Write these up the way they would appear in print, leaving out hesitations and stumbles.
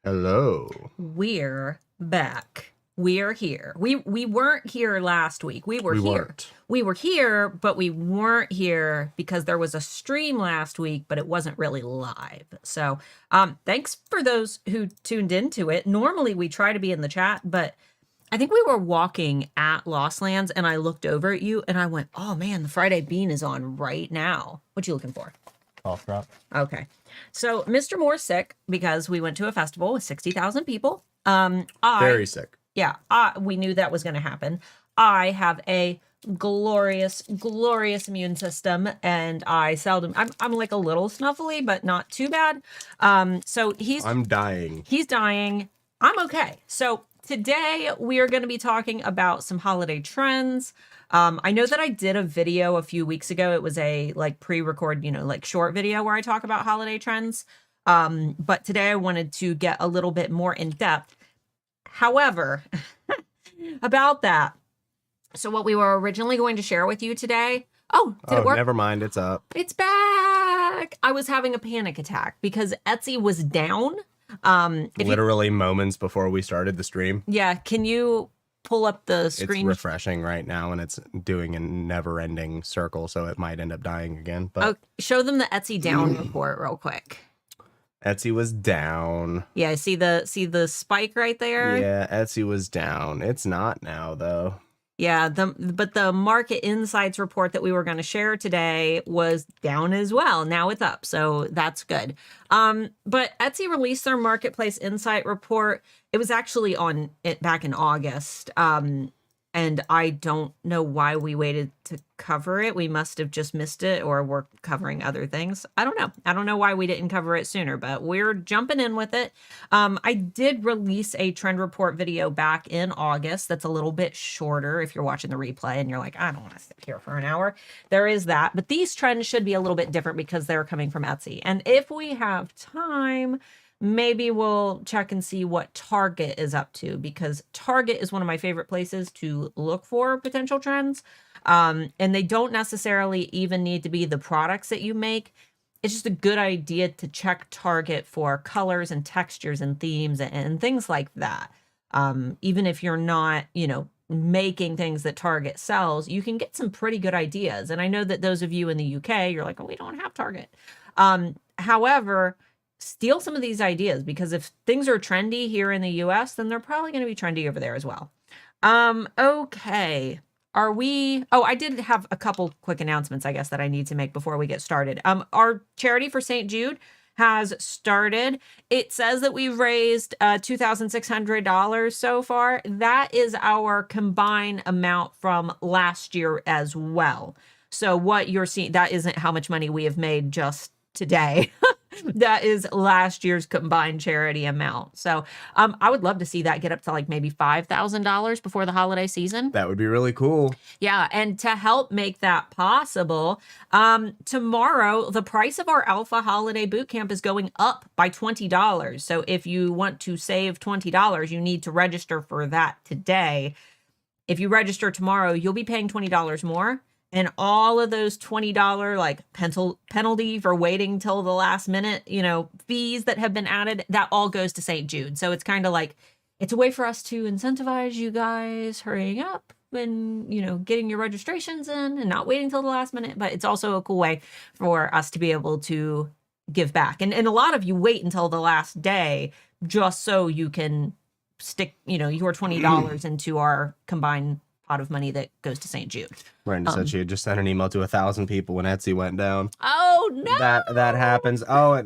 Hello. We're back. We're here. We weren't here last week. We were here. Weren't. We were here, but we weren't here because there was a stream last week, but it wasn't really live. So, thanks for those who tuned into it. Normally we try to be in the chat, but I think we were walking at Lost Lands and I looked over at you and I went, "Oh man, the Friday Bean is on right now." What you looking for? Cough drop. Okay. So Mr. Moore's sick because we went to a festival with 60,000 people. Very sick. Yeah, we knew that was going to happen. I have a glorious immune system, and I seldom. I'm like a little snuffly, but not too bad. So I'm dying. He's dying. I'm okay. So today we are going to be talking about some holiday trends. I know that I did a video a few weeks ago. It was a like pre-record, like short video where I talk about holiday trends. But today I wanted to get a little bit more in depth. However, about that. So what we were originally going to share with you today. Oh, did it work? Never mind. It's up. It's back. I was having a panic attack because Etsy was down. Literally moments before we started the stream. Yeah. Can you pull up the screen? It's refreshing right now and it's doing a never-ending circle, so it might end up dying again. But show them the Etsy down report real quick. Etsy was down. Yeah, see the spike right there? Yeah, Etsy was down. It's not now though. Yeah, but the market insights report that we were going to share today was down as well. Now it's up, so that's good. But Etsy released their marketplace insight report. It was actually on it back in August. And I don't know why we waited to cover it. We must have just missed it, or we're covering other things. I don't know. I don't know why we didn't cover it sooner, but we're jumping in with it. I did release a trend report video back in August that's a little bit shorter if you're watching the replay and you're like, I don't want to sit here for an hour. There is that. But these trends should be a little bit different because they're coming from Etsy. And if we have time, maybe we'll check and see what Target is up to, because Target is one of my favorite places to look for potential trends. And they don't necessarily even need to be the products that you make. It's just a good idea to check Target for colors and textures and themes and things like that. Even if you're not, making things that Target sells, you can get some pretty good ideas. And I know that those of you in the UK, you're like, oh, we don't have Target. However, steal some of these ideas, because if things are trendy here in the US, then they're probably going to be trendy over there as well. Okay. I did have a couple quick announcements, I guess, that I need to make before we get started. Our charity for St. Jude has started. It says that we've raised $2,600 so far. That is our combined amount from last year as well. So what you're seeing, that isn't how much money we have made just today. That is last year's combined charity amount. So I would love to see that get up to like maybe $5,000 before the holiday season. That would be really cool. Yeah. And to help make that possible, tomorrow, the price of our Alpha Holiday Bootcamp is going up by $20. So if you want to save $20, you need to register for that today. If you register tomorrow, you'll be paying $20 more. And all of those $20 like penalty for waiting till the last minute, fees that have been added, that all goes to St. Jude. So it's kind of like, it's a way for us to incentivize you guys hurrying up and, getting your registrations in and not waiting till the last minute. But it's also a cool way for us to be able to give back. And a lot of you wait until the last day just so you can stick, your $20 into our combined pot of money that goes to St. Jude. Brenda said she had just sent an email to 1,000 people when Etsy went down. Oh no! That happens. Oh,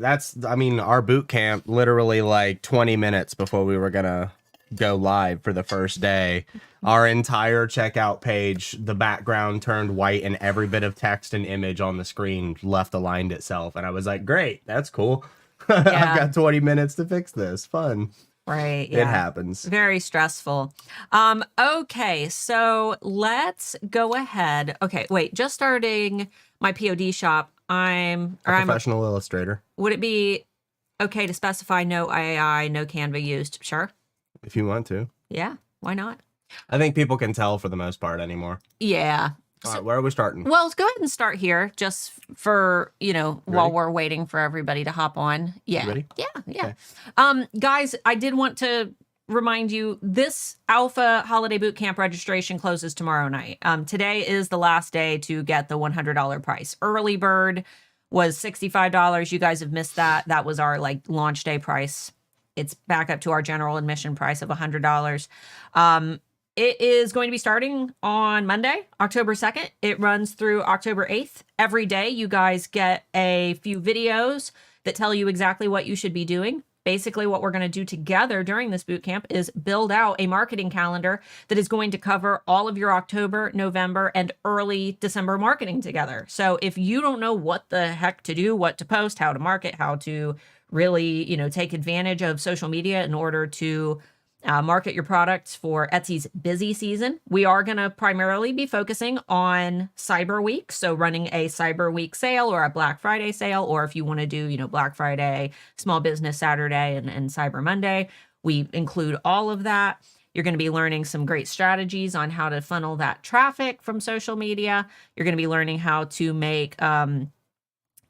our boot camp literally like 20 minutes before we were gonna go live for the first day. Our entire checkout page, the background turned white and every bit of text and image on the screen left aligned itself. And I was like, great, that's cool. Yeah. I've got 20 minutes to fix this. Fun. Right. Yeah. It happens. Very stressful. Okay, so let's go ahead. Okay, wait, just starting my POD shop. I'm a professional illustrator. Would it be okay to specify no AI, no Canva used? Sure. If you want to. Yeah, why not? I think people can tell for the most part anymore. Yeah. All right, where are we starting? Well, let's go ahead and start here just for, while we're waiting for everybody to hop on. Yeah. You ready? Yeah. Okay. Guys, I did want to remind you, this Alpha Holiday Bootcamp registration closes tomorrow night. Today is the last day to get the $100 price. Early bird was $65. You guys have missed that. That was our launch day price. It's back up to our general admission price of $100. It is going to be starting on Monday, October 2nd. It runs through October 8th. Every day, you guys get a few videos that tell you exactly what you should be doing. Basically, what we're going to do together during this boot camp is build out a marketing calendar that is going to cover all of your October, November, and early December marketing together. So if you don't know what the heck to do, what to post, how to market, how to really, take advantage of social media in order to market your products for Etsy's busy season. We are going to primarily be focusing on Cyber Week. So running a Cyber Week sale or a Black Friday sale, or if you want to do, Black Friday, Small Business Saturday, and Cyber Monday, we include all of that. You're going to be learning some great strategies on how to funnel that traffic from social media. You're going to be learning how to make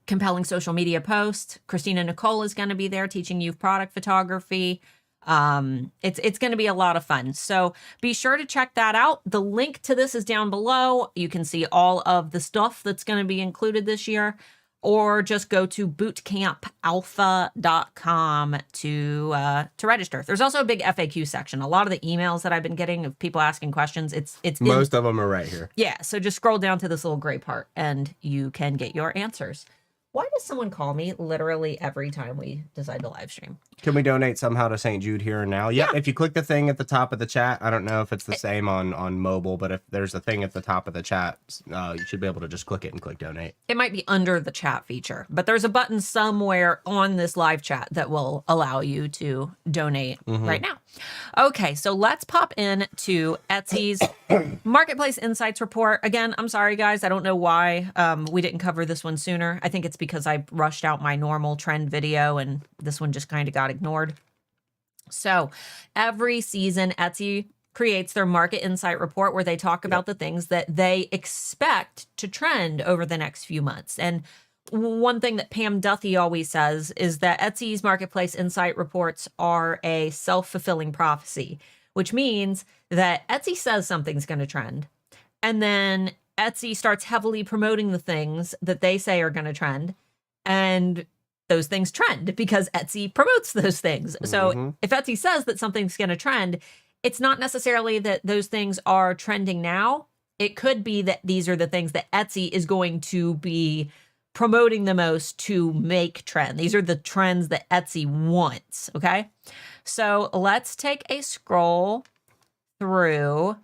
compelling social media posts. Christina Nicole is going to be there teaching you product photography. It's going to be a lot of fun. So be sure to check that out. The link to this is down below. You can see all of the stuff that's going to be included this year, or just go to bootcampalpha.com to register. There's also a big FAQ section. A lot of the emails that I've been getting of people asking questions, it's most of them are right here. Yeah. So just scroll down to this little gray part and you can get your answers. Why does someone call me literally every time we decide to live stream? Can we donate somehow to St. Jude here and now? Yep. Yeah. If you click the thing at the top of the chat, I don't know if it's the same on mobile, but if there's a thing at the top of the chat, you should be able to just click it and click donate. It might be under the chat feature, but there's a button somewhere on this live chat that will allow you to donate right now. Okay, so let's pop in to Etsy's Marketplace Insights report. Again, I'm sorry, guys. I don't know why we didn't cover this one sooner. I think it's because I rushed out my normal trend video and this one just kind of got ignored. So every season, Etsy creates their market insight report where they talk about the things that they expect to trend over the next few months. And one thing that Pam Duthie always says is that Etsy's Marketplace Insight reports are a self-fulfilling prophecy, which means that Etsy says something's going to trend. And then Etsy starts heavily promoting the things that they say are going to trend. And those things trend because Etsy promotes those things. So if Etsy says that something's going to trend, it's not necessarily that those things are trending now. It could be that these are the things that Etsy is going to be promoting the most to make trend. These are the trends that Etsy wants. Okay. So let's take a scroll through.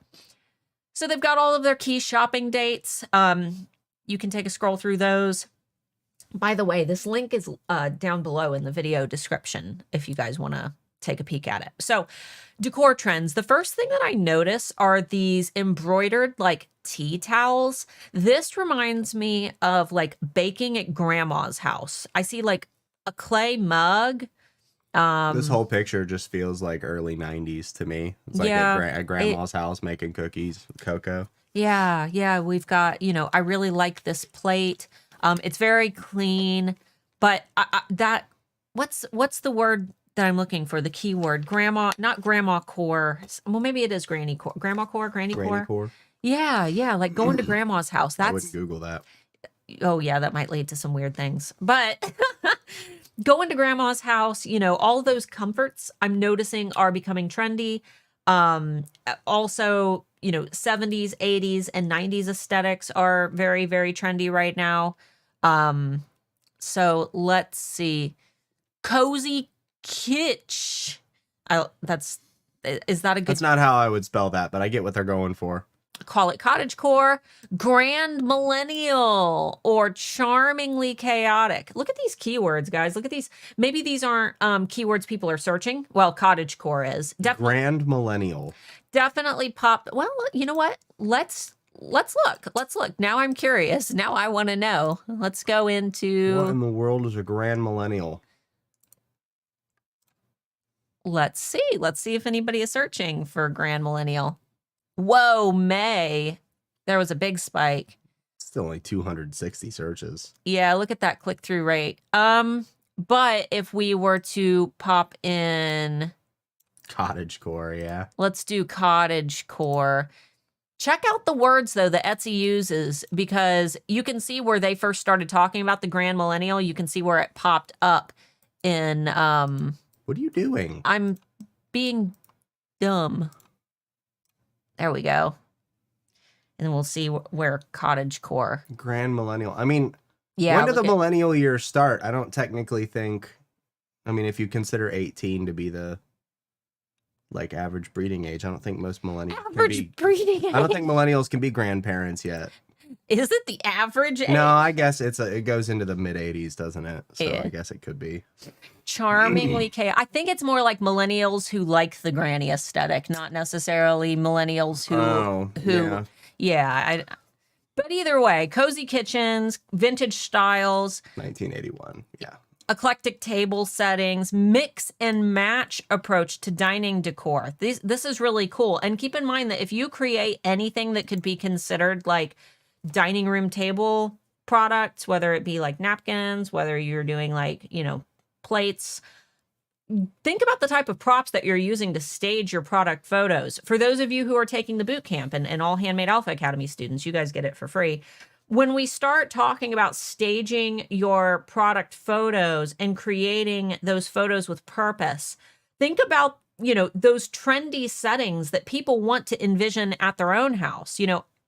So they've got all of their key shopping dates. You can take a scroll through those. By the way, this link is down below in the video description if you guys want to take a peek at it. So decor trends. The first thing that I notice are these embroidered tea towels. This reminds me of baking at grandma's house. I see a clay mug. This whole picture just feels like early 90s to me. It's like at grandma's house making cookies with cocoa. Yeah. We've got, I really like this plate. It's very clean, but what's the word that I'm looking for? The key word, not grandma core. Well, maybe it is granny core, grandma core, granny core. Yeah. Like going to grandma's house. I would Google that. Oh yeah, that might lead to some weird things, but going to grandma's house, all those comforts I'm noticing are becoming trendy. Also, 70s, 80s, and 90s aesthetics are very, very trendy right now. So let's see. Cozy kitsch. Is that a good? That's not how I would spell that, but I get what they're going for. Call it cottagecore, grand millennial, or charmingly chaotic. Look at these keywords, guys. Look at these. Maybe these aren't keywords people are searching. Well, cottagecore is definitely grand millennial. Definitely pop. Well, you know what? Let's look. Now I'm curious. Now I want to know. Let's go into. What in the world is a grand millennial? Let's see. Let's see if anybody is searching for grand millennial. Whoa, May. There was a big spike. Still only 260 searches. Yeah, look at that click-through rate. But if we were to pop in... Cottagecore, yeah. Let's do cottagecore. Check out the words, though, that Etsy uses, because you can see where they first started talking about the Grand Millennial. You can see where it popped up in... What are you doing? I'm being dumb. There we go. And then we'll see where cottagecore. Grand Millennial. I mean, Yeah. when did the millennial years start? I don't technically think... I mean, if you consider 18 to be the... like average breeding age, I don't think most millennials breeding age. I don't think millennials can be grandparents yet. Is it the average age? No, I guess it goes into the mid 80s, doesn't it? So Yeah. I guess it could be. Charmingly chaotic. I think it's more like millennials who like the granny aesthetic, not necessarily millennials yeah. But either way, cozy kitchens, vintage styles, 1981. Yeah. eclectic table settings, mix and match approach to dining decor. This is really cool. And keep in mind that if you create anything that could be considered like dining room table products, whether it be like napkins, whether you're doing like, plates, think about the type of props that you're using to stage your product photos. For those of you who are taking the boot camp and all Handmade Alpha Academy students, you guys get it for free. When we start talking about staging your product photos and creating those photos with purpose, think about, those trendy settings that people want to envision at their own house.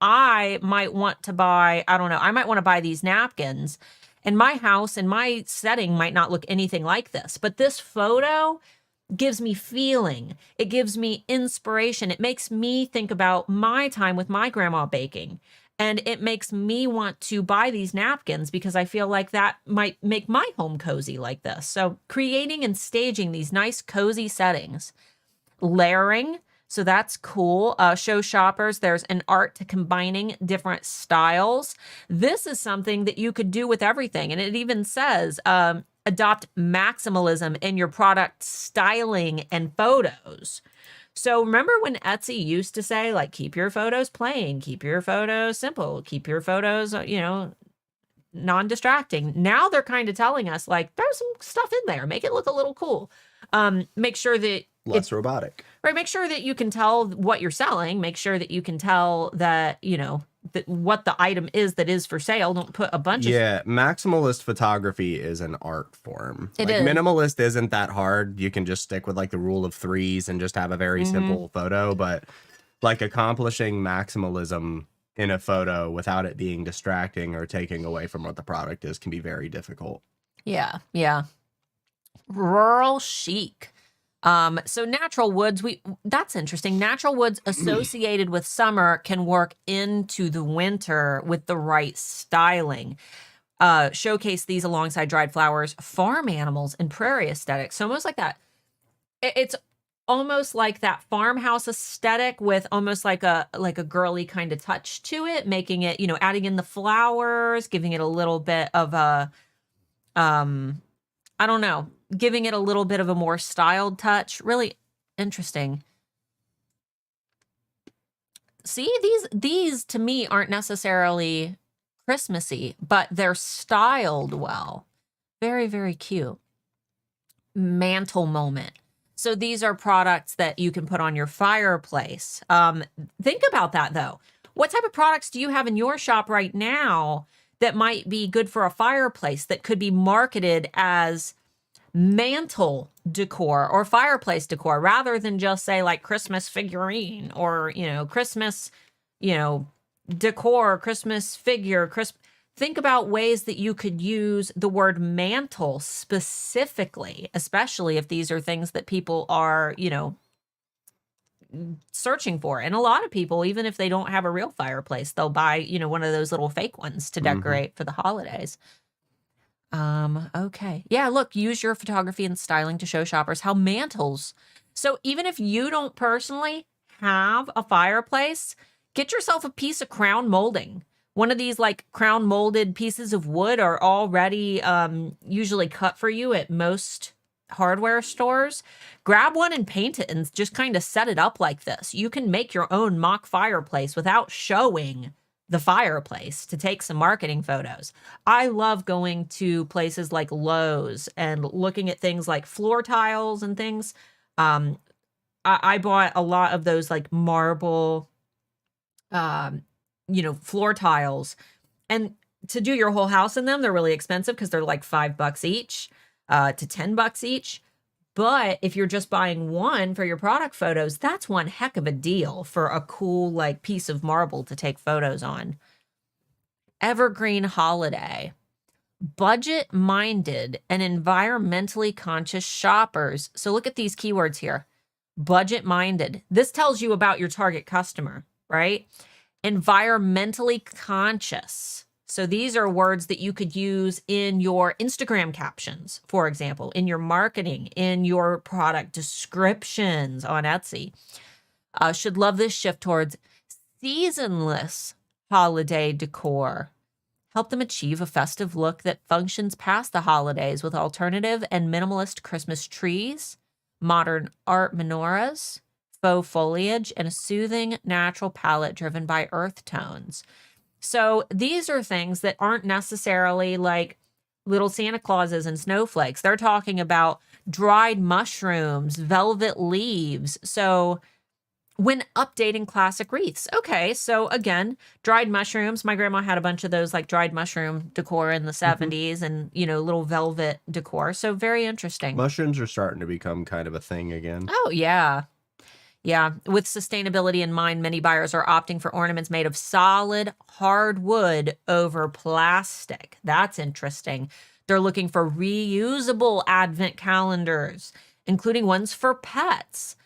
I might want to buy, I might want to buy these napkins, and my house and my setting might not look anything like this. But this photo gives me feeling. It gives me inspiration. It makes me think about my time with my grandma baking. And it makes me want to buy these napkins because I feel like that might make my home cozy like this. So creating and staging these nice cozy settings. Layering, so that's cool. Show shoppers there's an art to combining different styles. This is something that you could do with everything. And it even says adopt maximalism in your product styling and photos. So remember when Etsy used to say, like, keep your photos plain, keep your photos simple, keep your photos, non-distracting. Now they're kind of telling us, like, there's some stuff in there. Make it look a little cool. Make sure that Less robotic. Right. Make sure that you can tell what you're selling. Make sure that you can tell that, that what the item is that is for sale. Don't put a bunch of... Yeah, maximalist photography is an art form. It is. Minimalist isn't that hard. You can just stick with like the rule of threes and just have a very simple photo. But like accomplishing maximalism in a photo without it being distracting or taking away from what the product is can be very difficult. Yeah. Yeah. Rural chic. So natural woods, that's interesting. Natural woods associated with summer can work into the winter with the right styling. Showcase these alongside dried flowers, farm animals, and prairie aesthetics. So almost like that. It's almost like that farmhouse aesthetic with almost like a girly kind of touch to it, making it, adding in the flowers, giving it a little bit of a, I don't know, giving it a little bit of a more styled touch. Really interesting. See, these to me aren't necessarily Christmassy, but they're styled well. Very, very cute. Mantle moment. So these are products that you can put on your fireplace. Think about that, though. What type of products do you have in your shop right now that might be good for a fireplace that could be marketed as mantle decor or fireplace decor rather than just say like Christmas figurine or, Christmas, decor, Christmas figure, Think about ways that you could use the word mantle specifically, especially if these are things that people are, searching for. And a lot of people, even if they don't have a real fireplace, they'll buy, one of those little fake ones to decorate for the holidays. Okay. Yeah, look, use your photography and styling to show shoppers how mantles. So even if you don't personally have a fireplace, get yourself a piece of crown molding. One of these like crown molded pieces of wood are already usually cut for you at most hardware stores. Grab one and paint it and just kind of set it up like this. You can make your own mock fireplace without showing the fireplace to take some marketing photos. I love going to places like Lowe's and looking at things like floor tiles and things. I bought a lot of those like marble, floor tiles. And to do your whole house in them, they're really expensive because they're like $5 each, to $10 each. But if you're just buying one for your product photos, that's one heck of a deal for a cool like piece of marble to take photos on. Evergreen holiday. Budget-minded and environmentally conscious shoppers. So look at these keywords here. Budget-minded. This tells you about your target customer, right? Environmentally conscious. So these are words that you could use in your Instagram captions, for example, in your marketing, in your product descriptions on Etsy. Should love this shift towards seasonless holiday decor. Help them achieve a festive look that functions past the holidays with alternative and minimalist Christmas trees, modern art menorahs, faux foliage, and a soothing natural palette driven by earth tones. So these are things that aren't necessarily like little Santa Clauses and snowflakes. They're talking about dried mushrooms, velvet leaves. So when updating classic wreaths. Okay, so again, dried mushrooms. My grandma had a bunch of those like dried mushroom decor in the 70s and, little velvet decor. So very interesting. Mushrooms are starting to become kind of a thing again. Oh, yeah. Yeah, with sustainability in mind, many buyers are opting for ornaments made of solid hardwood over plastic. That's interesting. They're looking for reusable advent calendars, including ones for pets.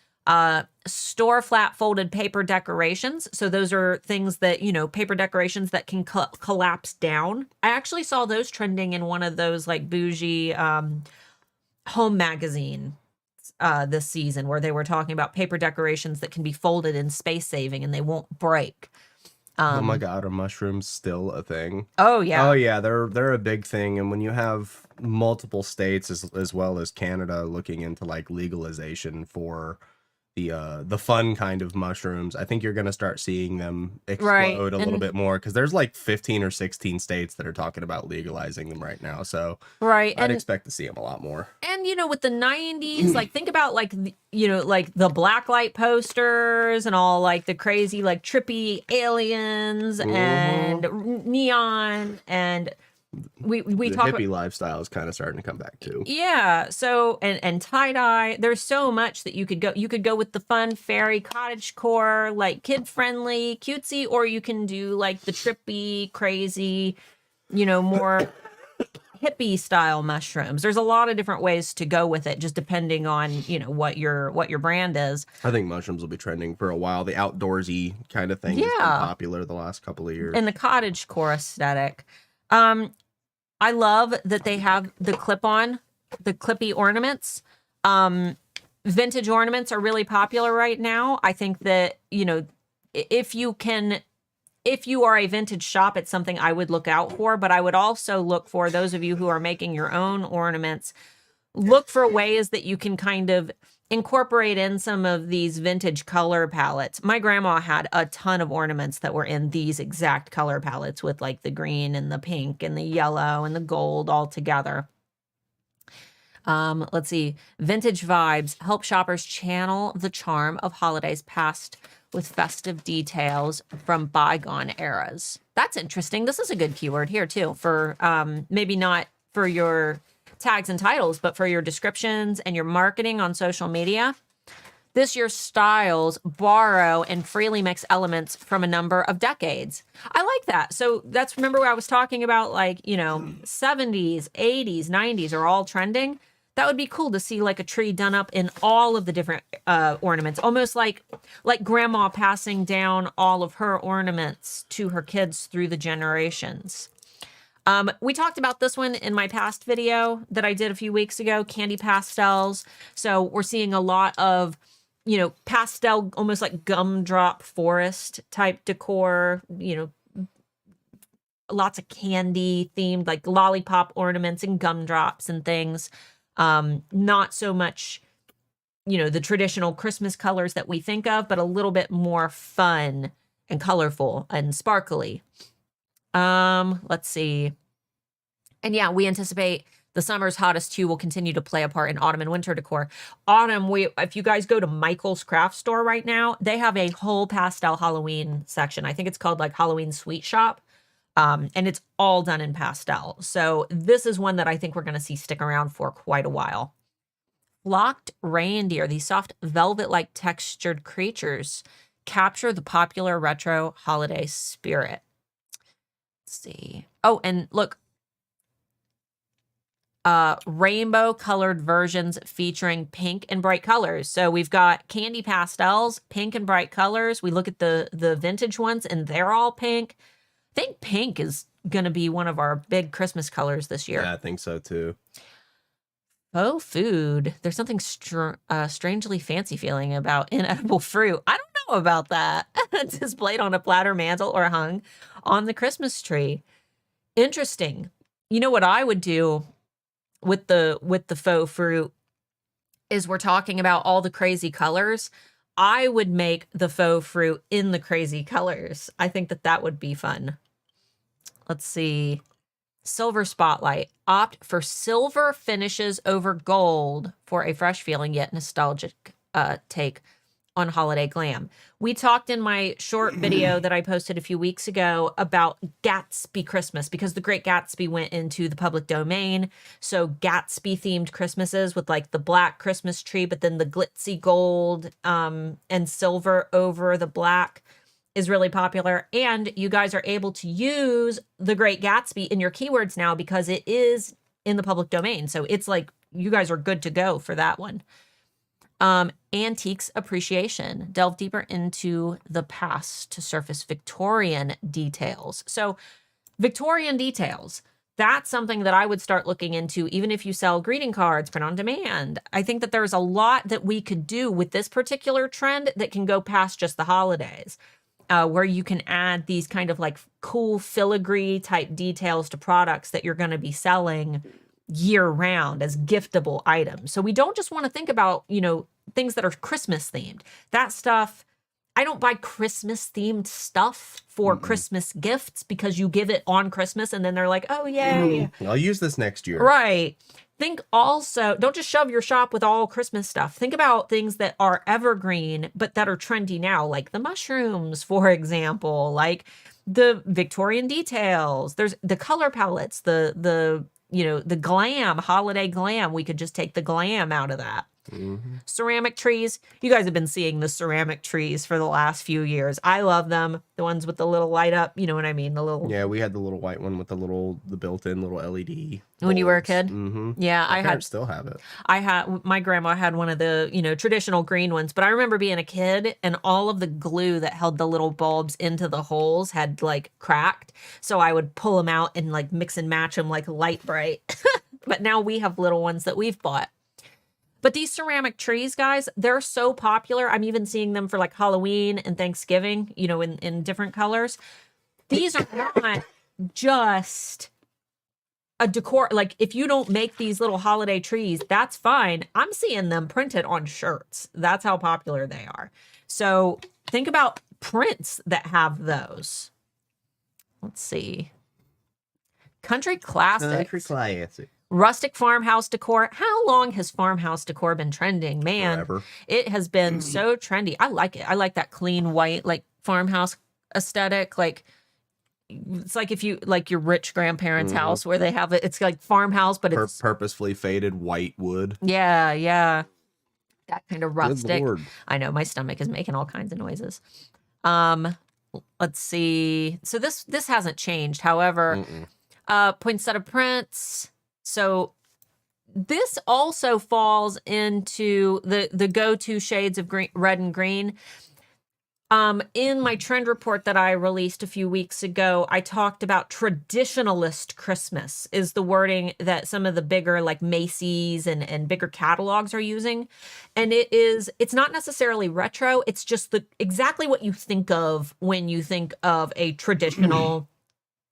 Store flat folded paper decorations. So those are things that, paper decorations that can collapse down. I actually saw those trending in one of those like bougie home magazine this season, where they were talking about paper decorations that can be folded in space saving and they won't break. Oh my God, are mushrooms still a thing? Oh yeah. Oh yeah, they're a big thing. And when you have multiple states as well as Canada looking into like legalization for the fun kind of mushrooms, I think you're going to start seeing them explode a little bit more, because there's like 15 or 16 states that are talking about legalizing them right now. So I'd expect to see them a lot more. And with the 90s, like think about like like the blacklight posters and all like the crazy like trippy aliens and neon, and we the talk hippie lifestyle is kind of starting to come back too. Yeah. So and tie-dye. There's so much that you could go. You could go with the fun fairy cottage core, like kid friendly, cutesy, or you can do like the trippy, crazy, more hippie style mushrooms. There's a lot of different ways to go with it, just depending on what your brand is. I think mushrooms will be trending for a while. The outdoorsy kind of thing has been popular the last couple of years. And the cottage core aesthetic. I love that they have the clippy ornaments. Vintage ornaments are really popular right now. I think that, if you are a vintage shop, it's something I would look out for, but I would also look for those of you who are making your own ornaments, look for ways that you can kind of incorporate in some of these vintage color palettes. My grandma had a ton of ornaments that were in these exact color palettes with like the green and the pink and the yellow and the gold all together. Let's see. Vintage vibes help shoppers channel the charm of holidays past with festive details from bygone eras. That's interesting. This is a good keyword here too for maybe not for your tags and titles, but for your descriptions and your marketing on social media. This year's styles borrow and freely mix elements from a number of decades. I like that. So that's, remember where I was talking about like, 70s, 80s, 90s are all trending. That would be cool to see like a tree done up in all of the different ornaments, almost like grandma passing down all of her ornaments to her kids through the generations. We talked about this one in my past video that I did a few weeks ago, candy pastels. So we're seeing a lot of, pastel, almost like gumdrop forest type decor, lots of candy themed, like lollipop ornaments and gumdrops and things. Not so much, the traditional Christmas colors that we think of, but a little bit more fun and colorful and sparkly. Let's see. And yeah, we anticipate the summer's hottest hue will continue to play a part in autumn and winter decor. Autumn, if you guys go to Michael's craft store right now, they have a whole pastel Halloween section. I think it's called like Halloween Sweet Shop. And it's all done in pastel. So this is one that I think we're going to see stick around for quite a while. Flocked reindeer, these soft velvet-like textured creatures, capture the popular retro holiday spirit. Let's see. Oh, and look, rainbow colored versions featuring pink and bright colors. So we've got candy pastels, pink and bright colors. We look at the vintage ones and they're all pink. I think pink is going to be one of our big Christmas colors this year. Yeah, I think so too. Faux food. There's something strangely fancy feeling about inedible fruit. I don't know about that. Displayed on a platter mantle or hung on the Christmas tree. Interesting. You know what I would do with the faux fruit is we're talking about all the crazy colors. I would make the faux fruit in the crazy colors. I think that would be fun. Let's see. Silver spotlight. Opt for silver finishes over gold for a fresh feeling yet nostalgic take on holiday glam. We talked in my short video that I posted a few weeks ago about Gatsby Christmas because the Great Gatsby went into the public domain. So Gatsby themed Christmases with like the black Christmas tree, but then the glitzy gold and silver over the black is really popular. And you guys are able to use the Great Gatsby in your keywords now because it is in the public domain. So it's like you guys are good to go for that one. Antiques appreciation. Delve deeper into the past to surface Victorian details. So Victorian details, that's something that I would start looking into, even if you sell greeting cards, print on demand. I think that there's a lot that we could do with this particular trend that can go past just the holidays. Where you can add these kind of like cool filigree type details to products that you're going to be selling year round as giftable items. So we don't just want to think about, things that are Christmas themed. That stuff, I don't buy Christmas themed stuff for Christmas gifts because you give it on Christmas and then they're like, oh, yay. I'll use this next year. Right. Think also, don't just shove your shop with all Christmas stuff. Think about things that are evergreen, but that are trendy now, like the mushrooms, for example, like the Victorian details. There's the color palettes, the glam, holiday glam. We could just take the glam out of that. Ceramic trees. You guys have been seeing the ceramic trees for the last few years. I love them. The ones with the little light up. You know what I mean? The little. Yeah, we had the little white one with the built-in little LED. When you were a kid? Yeah, I still have it. My grandma had one of the, traditional green ones, but I remember being a kid and all of the glue that held the little bulbs into the holes had like cracked. So I would pull them out and like mix and match them like light bright. But now we have little ones that we've bought. But these ceramic trees, guys, they're so popular. I'm even seeing them for like Halloween and Thanksgiving, in different colors. These are not just a decor. Like if you don't make these little holiday trees, that's fine. I'm seeing them printed on shirts. That's how popular they are. So think about prints that have those. Let's see. Country classics. Country classic. Rustic farmhouse decor. How long has farmhouse decor been trending? Man, Forever. It has been so trendy. I like it. I like that clean white, like farmhouse aesthetic. Like it's like if you like your rich grandparents' house where they have it. It's like farmhouse, but it's purposefully faded white wood. Yeah. That kind of rustic. Good Lord. I know my stomach is making all kinds of noises. Let's see. So this hasn't changed. However, poinsettia prints. So this also falls into the go-to shades of green, red and green. In my trend report that I released a few weeks ago, I talked about traditionalist Christmas is the wording that some of the bigger like Macy's and bigger catalogs are using. And it's not necessarily retro. It's just exactly what you think of when you think of a traditional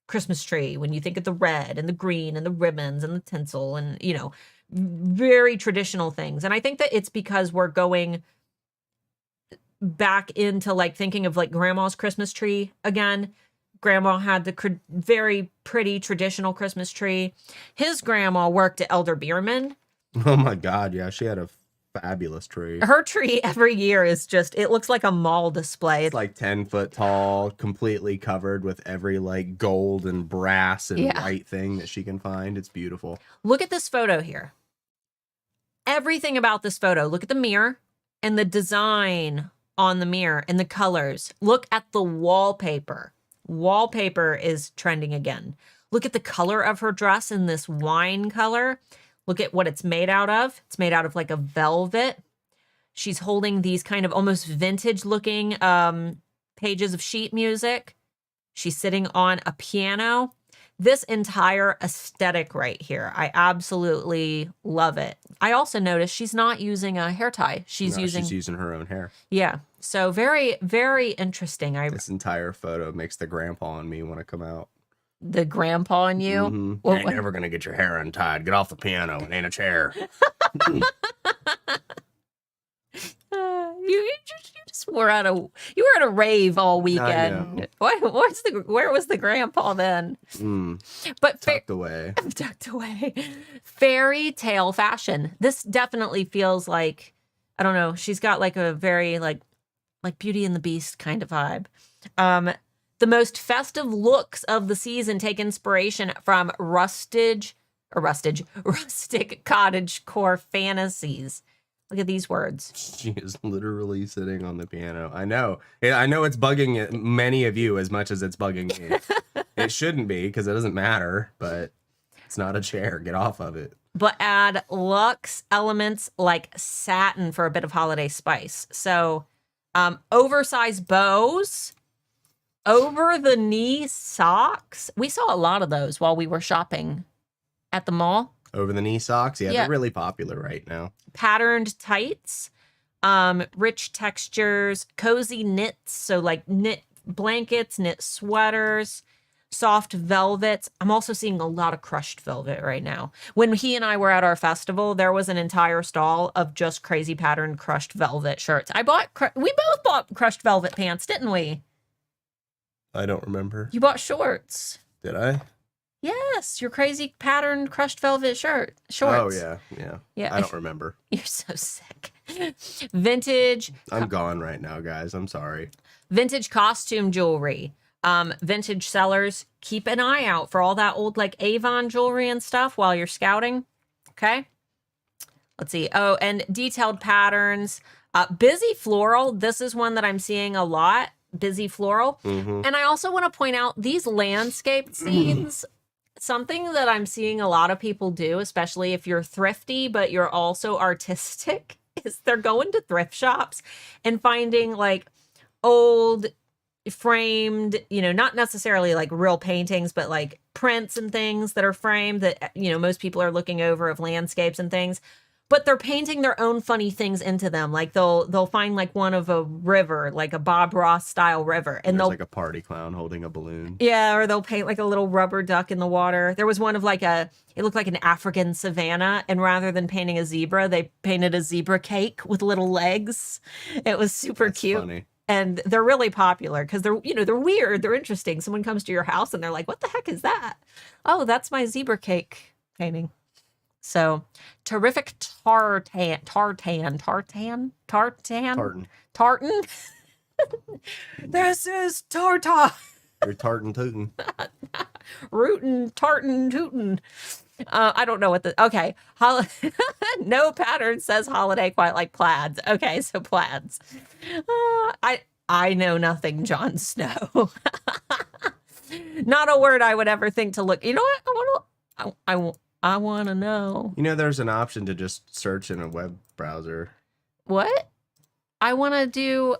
Christmas tree, when you think of the red and the green and the ribbons and the tinsel and, very traditional things. And I think that it's because we're going back into like thinking of like grandma's Christmas tree again. Grandma had the very pretty traditional Christmas tree. His grandma worked at Elder Bierman. Oh my God. Yeah. She had a fabulous tree. Her tree every year is just, it looks like a mall display. It's like 10 foot tall, completely covered with every like gold and brass and white thing that she can find. It's beautiful. Look at this photo here. Everything about this photo. Look at the mirror and the design on the mirror and the colors. Look at the wallpaper. Wallpaper is trending again. Look at the color of her dress in this wine color. Look at what it's made out of. It's made out of like a velvet. She's holding these kind of almost vintage looking pages of sheet music. She's sitting on a piano. This entire aesthetic right here, I absolutely love it. I also noticed she's not using a hair tie. She's using her own hair. Yeah. So very, very interesting. This entire photo makes the grandpa in me want to come out. The grandpa in you? Mm-hmm. Well, you ain't never going to get your hair untied. Get off the piano. It ain't a chair. You just were at a rave all weekend. Where was the grandpa then? But tucked away. Tucked away. Fairy tale fashion. This definitely feels like, I don't know, she's got like a very like Beauty and the Beast kind of vibe. The most festive looks of the season take inspiration from rustic cottage core fantasies. Look at these words. She is literally sitting on the piano. I know it's bugging many of you as much as it's bugging me. It shouldn't be because it doesn't matter, but it's not a chair. Get off of it. But add luxe elements like satin for a bit of holiday spice. So oversized bows, over the knee socks. We saw a lot of those while we were shopping at the mall. Over the knee socks? Yeah, they're really popular right now. Patterned tights, rich textures, cozy knits. So like knit blankets, knit sweaters, soft velvets. I'm also seeing a lot of crushed velvet right now. When he and I were at our festival, there was an entire stall of just crazy patterned crushed velvet shirts. We both bought crushed velvet pants, didn't we? I don't remember. You bought shorts. Did I? Yes, your crazy patterned crushed velvet shorts. Oh, yeah. I don't remember. You're so sick. Vintage. I'm gone right now, guys. I'm sorry. Vintage costume jewelry. Vintage sellers, keep an eye out for all that old like Avon jewelry and stuff while you're scouting. Okay. Let's see. Oh, and detailed patterns. Busy floral. This is one that I'm seeing a lot. Busy floral. Mm-hmm. And I also want to point out these landscape scenes. Something that I'm seeing a lot of people do, especially if you're thrifty, but you're also artistic, is they're going to thrift shops and finding like old framed, not necessarily like real paintings, but like prints and things that are framed that, most people are looking over of landscapes and things. But they're painting their own funny things into them. Like they'll find like one of a river, like a Bob Ross style river, and they'll like a party clown holding a balloon. Yeah, or they'll paint like a little rubber duck in the water. There was one of it looked like an African savanna, and rather than painting a zebra, they painted a zebra cake with little legs. It was super cute. Funny. And they're really popular because they're weird, they're interesting. Someone comes to your house and they're like, "What the heck is that?" Oh, that's my zebra cake painting. So, terrific tartan. This is tartar. You're tartan tootin'. Rootin', tartan tootin'. I don't know what okay. No pattern says holiday quite like plaids. Okay, so plaids. I know nothing, Jon Snow. Not a word I would ever think to look. You know what? I want to know. There's an option to just search in a web browser. What? I want to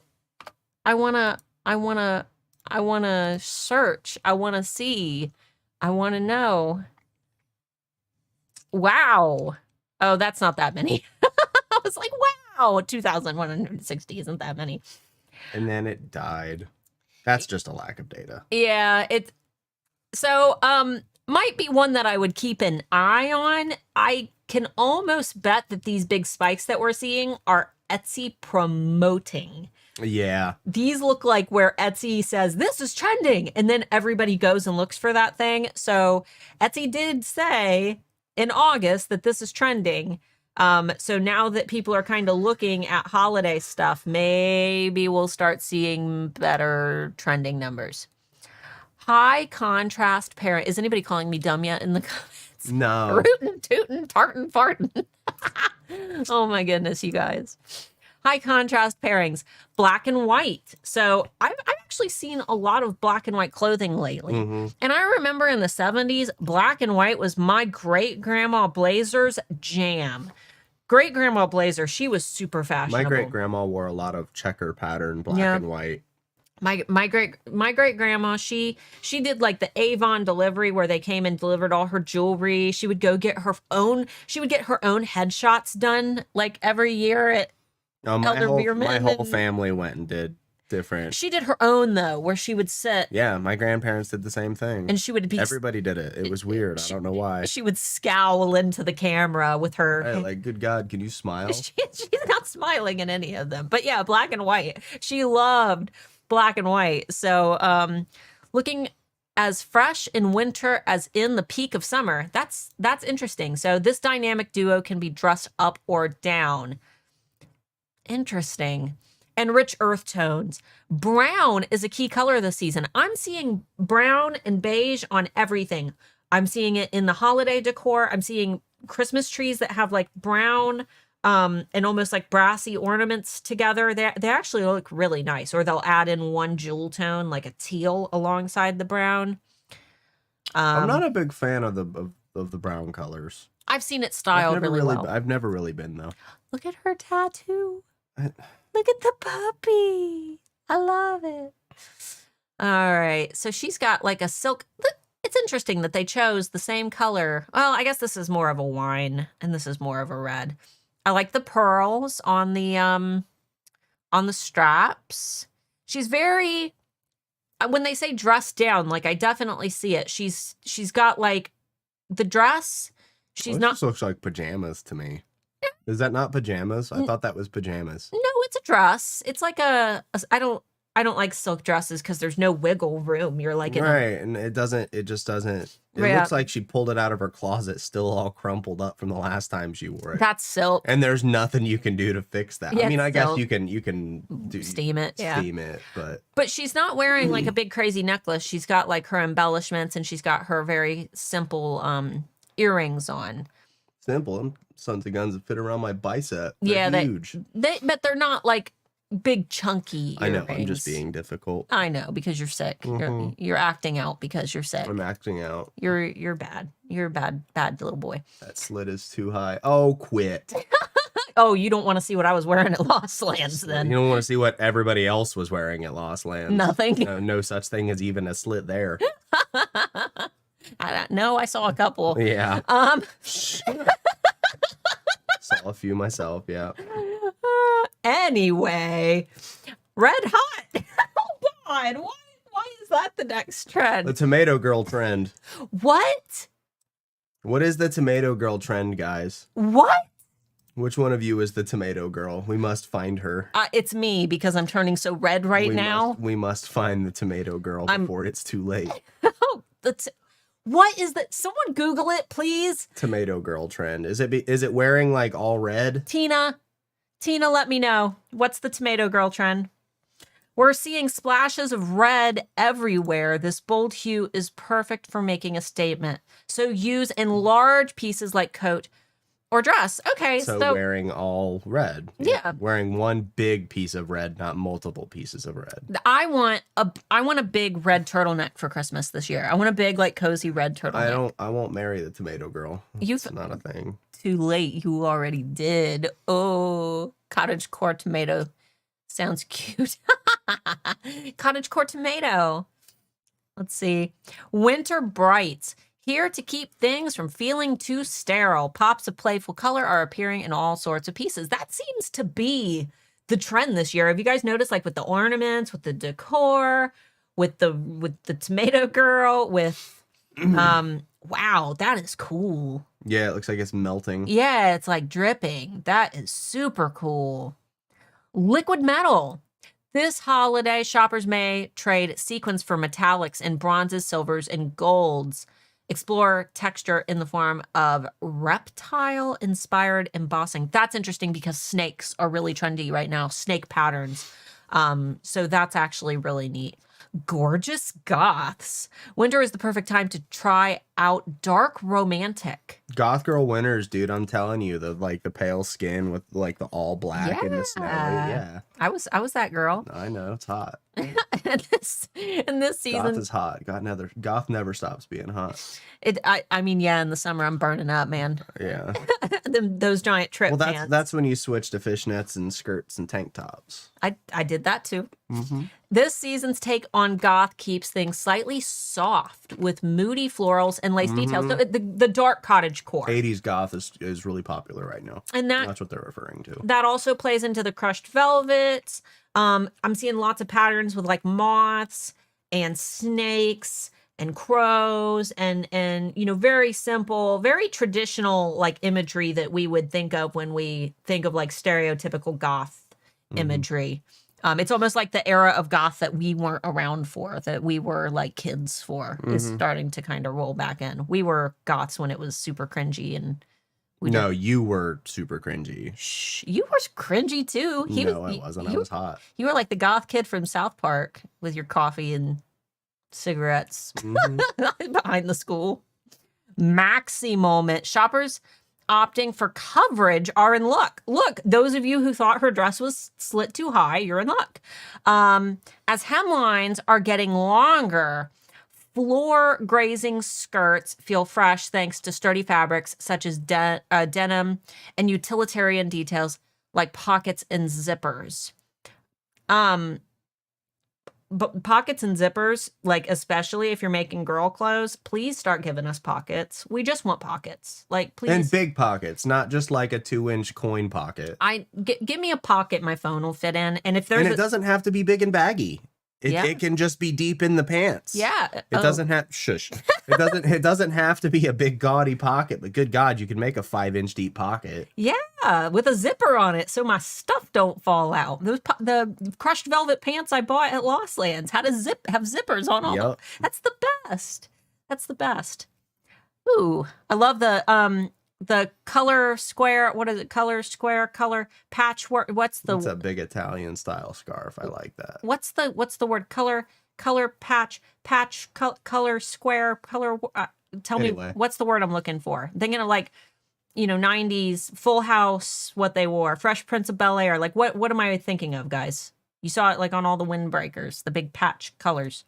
search. I want to see. I want to know. Wow. Oh, that's not that many. I was like, wow, 2,160 isn't that many. And then it died. That's just a lack of data. Yeah, might be one that I would keep an eye on. I can almost bet that these big spikes that we're seeing are Etsy promoting. Yeah. These look like where Etsy says, this is trending, and then everybody goes and looks for that thing. So Etsy did say in August that this is trending. So now that people are kind of looking at holiday stuff, maybe we'll start seeing better trending numbers. High contrast parent. Is anybody calling me dumb yet in the comments? No. Rootin', tootin', tartin', fartin'. Oh my goodness, you guys. High contrast pairings, black and white. So I've actually seen a lot of black and white clothing lately. Mm-hmm. And I remember in the 70s, black and white was my great-grandma Blazer's jam. Great-grandma Blazer, she was super fashionable. My great-grandma wore a lot of checker pattern black and white. My great grandma, she did like the Avon delivery where they came and delivered all her jewelry. She would go get her own headshots done like every year at Elder Bierman. My whole family went and did different. She did her own though, where she would sit. Yeah, my grandparents did the same thing. And she would be everybody did it. It was weird. I don't know why. She would scowl into the camera with her like, good God, can you smile? She's not smiling in any of them. But yeah, black and white. She loved black and white. So looking as fresh in winter as in the peak of summer. That's interesting. So this dynamic duo can be dressed up or down. Interesting. And rich earth tones. Brown is a key color this season. I'm seeing brown and beige on everything. I'm seeing it in the holiday decor. I'm seeing Christmas trees that have like brown and almost like brassy ornaments together. They actually look really nice. Or they'll add in one jewel tone, like a teal alongside the brown. I'm not a big fan of the brown colors. I've seen it styled really well. I've never really been though. Look at her tattoo. Look at the puppy. I love it. All right. So she's got like a silk. It's interesting that they chose the same color. Well, I guess this is more of a wine and this is more of a red. I like the pearls on the straps. She's very, when they say dress down, like I definitely see it. She's got like the dress. She's not. This looks like pajamas to me. Is that not pajamas? I thought that was pajamas. No, it's a dress. It's like I don't like silk dresses because there's no wiggle room. You're like and it just doesn't. It looks like she pulled it out of her closet, still all crumpled up from the last time she wore it. That's silk, and there's nothing you can do to fix that. Yeah, I mean, I guess silk. you can steam it, but she's not wearing like a big crazy necklace. She's got like her embellishments, and she's got her very simple earrings on. Simple. Them sons of guns that fit around my bicep. They're huge. But they're not like big chunky earrings. I know. I'm just being difficult. I know, because you're sick. Mm-hmm. You're acting out because you're sick. I'm acting out. You're bad. You're a bad little boy. That slit is too high. Oh, quit. Oh, you don't want to see what I was wearing at Lost Lands then. You don't want to see what everybody else was wearing at Lost Lands. Nothing. No such thing as even a slit there. I don't know. I saw a couple. Yeah. Saw a few myself, yeah. Anyway, red hot. Oh God, why is that the next trend? The tomato girl trend. What? What is the tomato girl trend, guys? What? Which one of you is the tomato girl? We must find her. It's me because I'm turning so red now. We must find the tomato girl before it's too late. Oh, what is that? Someone Google it, please. Tomato girl trend. Is it wearing like all red? Tina, let me know. What's the tomato girl trend? We're seeing splashes of red everywhere. This bold hue is perfect for making a statement. So use in large pieces like coat or dress. Okay, so wearing all red. Yeah. Wearing one big piece of red, not multiple pieces of red. I want a big red turtleneck for Christmas this year. I want a big, like, cozy red turtleneck. I won't marry the tomato girl. It's not a thing. Too late. You already did. Oh, cottagecore tomato. Sounds cute. Cottagecore tomato. Let's see. Winter brights. Here to keep things from feeling too sterile. Pops of playful color are appearing in all sorts of pieces. That seems to be the trend this year. Have you guys noticed, like with the ornaments, with the decor, with the tomato girl, with wow, that is cool. Yeah, it looks like it's melting. Yeah, it's like dripping. That is super cool. Liquid metal. This holiday, shoppers may trade sequins for metallics and bronzes, silvers, and golds. Explore texture in the form of reptile-inspired embossing. That's interesting because snakes are really trendy right now, snake patterns. So that's actually really neat. Gorgeous goths. Winter is the perfect time to try out dark romantic. Goth girl winters, dude. I'm telling you, the pale skin with like the all black and the snow. Yeah, I was that girl. I know, it's hot. in this season, Goth is hot. Goth never stops being hot. I mean, yeah, in the summer I'm burning up, man. Yeah. Those giant trip Well, pants. that's when you switch to fishnets and skirts and tank tops. I did that too. Mm-hmm. This season's take on goth keeps things slightly soft with moody florals and lace details. So the dark cottage core. 80s goth is really popular right now. And that's what they're referring to. That also plays into the crushed velvets. I'm seeing lots of patterns with like moths and snakes and crows and very simple, very traditional like imagery that we would think of when we think of like stereotypical goth imagery. It's almost like the era of goth that we weren't around for, that we were like kids for, is starting to kind of roll back in. We were goths when it was super cringy and you were super cringy. Shh, you were cringy too. I wasn't. I was hot. You were like the goth kid from South Park with your coffee and cigarettes behind the school. Maxi moment. Shoppers opting for coverage are in luck. Look, those of you who thought her dress was slit too high, you're in luck. As hemlines are getting longer, floor grazing skirts feel fresh thanks to sturdy fabrics such as denim and utilitarian details like pockets and zippers. But pockets and zippers, like especially if you're making girl clothes, please start giving us pockets. We just want pockets, like please. And big pockets, not just like a 2-inch coin pocket. Give me a pocket my phone will fit in, and if there's it doesn't have to be big and baggy. It can just be deep in the pants. Yeah. It doesn't have It doesn't have to be a big gaudy pocket, but good God, you can make a 5-inch deep pocket. Yeah, with a zipper on it so my stuff don't fall out. The crushed velvet pants I bought at Lost Lands have zippers on all. Yep. That's the best. That's the best. Ooh, I love the color square. What is it? Color square, color patchwork. It's a big Italian style scarf. I like that. What's the word? Color patch, color square, color. Tell me what's the word I'm looking for. Thinking of like, 90s Full House, what they wore, Fresh Prince of Bel-Air. Like what am I thinking of, guys? You saw it like on all the windbreakers, the big patch colors.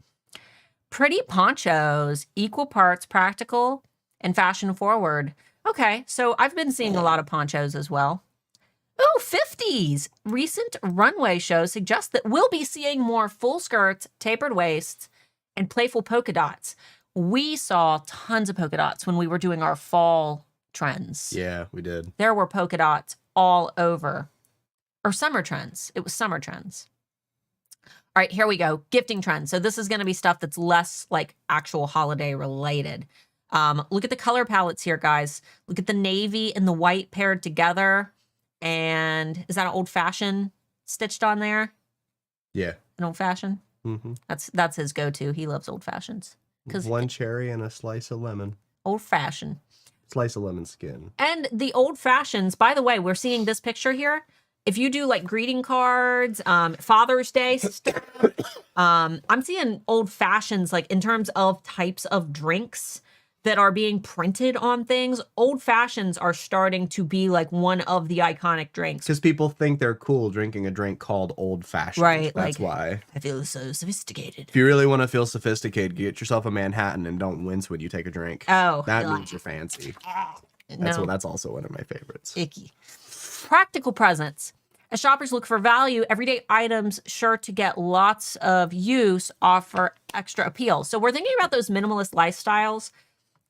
Pretty ponchos, equal parts practical and fashion forward. Okay, so I've been seeing a lot of ponchos as well. Oh, 50s! Recent runway shows suggest that we'll be seeing more full skirts, tapered waists, and playful polka dots. We saw tons of polka dots when we were doing our fall trends. Yeah, we did. There were polka dots all over. Or summer trends. It was summer trends. All right, here we go. Gifting trends. So this is going to be stuff that's less like actual holiday related. Look at the color palettes here, guys. Look at the navy and the white paired together. And is that an old fashioned stitched on there? Yeah. An old fashioned? Mm-hmm. That's his go-to. He loves old fashions. One cherry and a slice of lemon. Old fashioned. Slice of lemon skin. And the old fashions, by the way, we're seeing this picture here. If you do like greeting cards, Father's Day stuff, I'm seeing old fashions like in terms of types of drinks that are being printed on things. Old fashions are starting to be like one of the iconic drinks. Because people think they're cool drinking a drink called old fashioned. Right. That's why. I feel so sophisticated. If you really want to feel sophisticated, get yourself a Manhattan and don't wince when you take a drink. Oh. That means you're fancy. That's also one of my favorites. Icky. Practical presents. As shoppers look for value, everyday items sure to get lots of use offer extra appeal. So we're thinking about those minimalist lifestyles.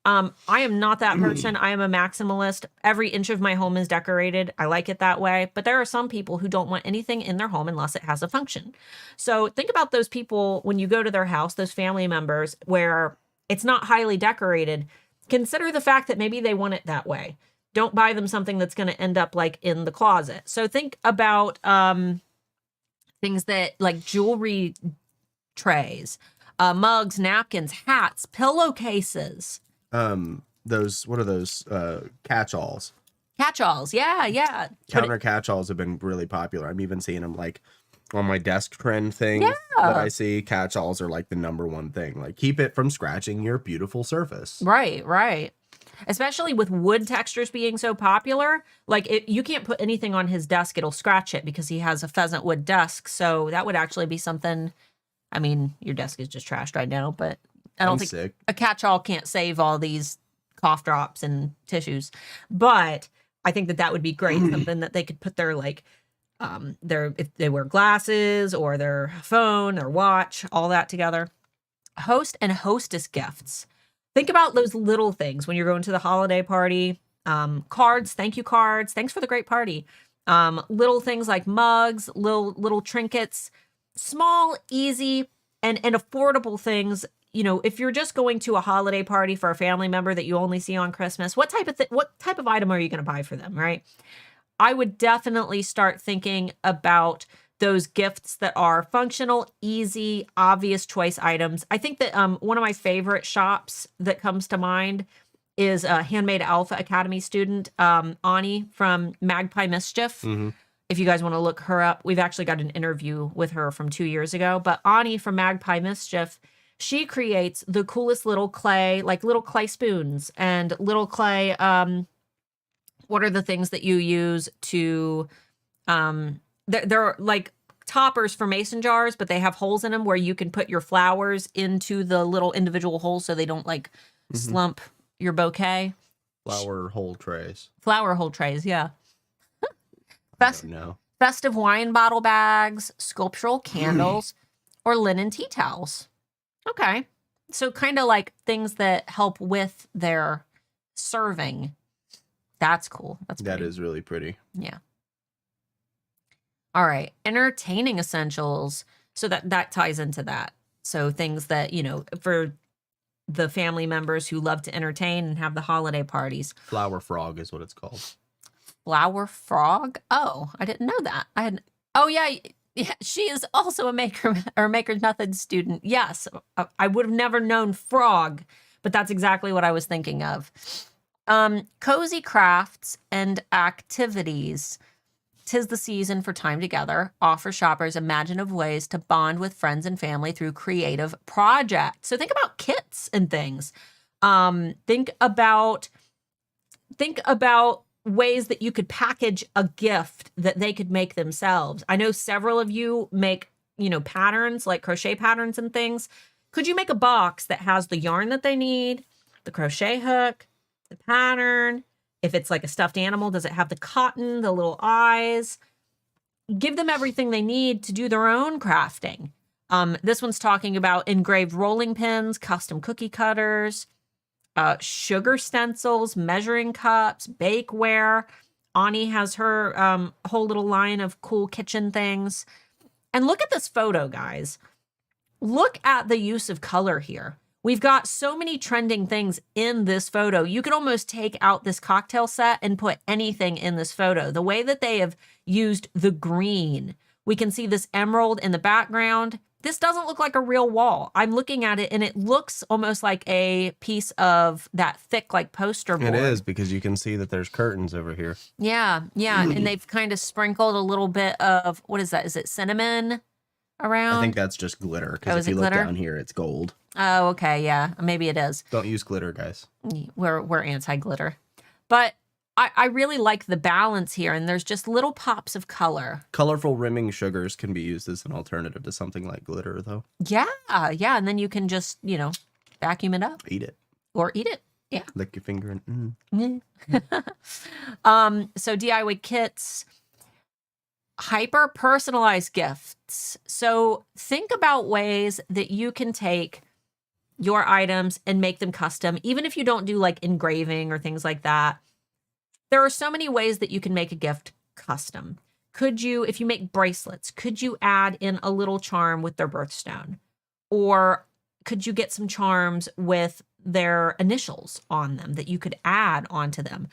I am not that person. I am a maximalist. Every inch of my home is decorated. I like it that way. But there are some people who don't want anything in their home unless it has a function. So think about those people when you go to their house, those family members where it's not highly decorated. Consider the fact that maybe they want it that way. Don't buy them something that's going to end up like in the closet. So think about Things that like jewelry trays, mugs, napkins, hats, pillowcases. Those, what are those? Catch-alls. Catch-alls. Yeah, yeah. Counter catch-alls have been really popular. I'm even seeing them like on my desk trend things Yeah. that I see. Catch-alls are like the #1 thing. Like, keep it from scratching your beautiful surface. Right, right. Especially with wood textures being so popular, like you can't put anything on his desk, it'll scratch it because he has a pheasant wood desk. So that would actually be something. I mean, your desk is just trashed right now, but I don't think sick. a catch-all can't save all these cough drops and tissues. But I think that would be great, something that they could put their like if they wear glasses or their phone or watch, all that together. Host and hostess gifts. Think about those little things when you're going to the holiday party. Cards, thank you cards. Thanks for the great party. Little things like mugs, little trinkets, small, easy, and affordable things. You know, if you're just going to a holiday party for a family member that you only see on Christmas, what type of item are you going to buy for them, right? I would definitely start thinking about those gifts that are functional, easy, obvious choice items. I think that one of my favorite shops that comes to mind is a Handmade Alpha Academy student, Ani from Magpie Mischief. If you guys want to look her up, we've actually got an interview with her from 2 years ago. But Ani from Magpie Mischief, she creates the coolest little clay, like little clay spoons and little clay. What are the things that you use to they're like toppers for mason jars, but they have holes in them where you can put your flowers into the little individual holes so they don't like slump your bouquet. Flower hole trays. Flower hole trays, yeah. No. Festive wine bottle bags, sculptural candles, or linen tea towels. Okay. So kind of like things that help with their serving. That's cool. That is really pretty. Yeah. All right. Entertaining essentials. So that ties into that. So things that, you know, for the family members who love to entertain and have the holiday parties. Flower frog is what it's called. Flower frog? Oh, I didn't know that. Oh yeah. Yeah, she is also a Maker's Method student. Yes. I would have never known frog, but that's exactly what I was thinking of. Cozy crafts and activities. 'Tis the season for time together. Offer shoppers imaginative ways to bond with friends and family through creative projects. So think about kits and things. Think about ways that you could package a gift that they could make themselves. I know several of you make, you know, patterns like crochet patterns and things. Could you make a box that has the yarn that they need, the crochet hook, the pattern? If it's like a stuffed animal, does it have the cotton, the little eyes? Give them everything they need to do their own crafting. This one's talking about engraved rolling pins, custom cookie cutters, sugar stencils, measuring cups, bakeware. Ani has her whole little line of cool kitchen things. And look at this photo, guys. Look at the use of color here. We've got so many trending things in this photo. You could almost take out this cocktail set and put anything in this photo. The way that they have used the green. We can see this emerald in the background. This doesn't look like a real wall. I'm looking at it and it looks almost like a piece of that thick like poster board. It is, because you can see that there's curtains over here. Yeah, yeah. And they've kind of sprinkled a little bit of, what is that? Is it cinnamon around? I think that's just glitter, because if you look down here, it's gold. Oh, okay, yeah. Maybe it is. Don't use glitter, guys. We're anti-glitter. But I really like the balance here, and there's just little pops of color. Colorful rimming sugars can be used as an alternative to something like glitter, though. Yeah, yeah. And then you can just, you know, vacuum it up. Eat it. Or eat it. Yeah. Lick your finger and So DIY kits, hyper personalized gifts. So think about ways that you can take your items and make them custom, even if you don't do like engraving or things like that. There are so many ways that you can make a gift custom. Could you, if you make bracelets, could you add in a little charm with their birthstone? Or could you get some charms with their initials on them that you could add onto them?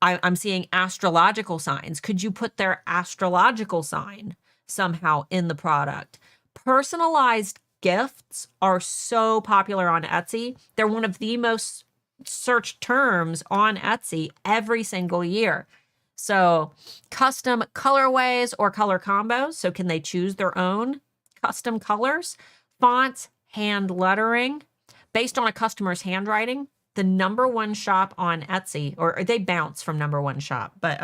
I'm seeing astrological signs. Could you put their astrological sign somehow in the product. Personalized gifts are so popular on Etsy. They're one of the most searched terms on Etsy every single year. So custom colorways or color combos. So can they choose their own custom colors? Fonts, hand lettering, based on a customer's handwriting. The #1 shop on Etsy, or they bounce from #1 shop, but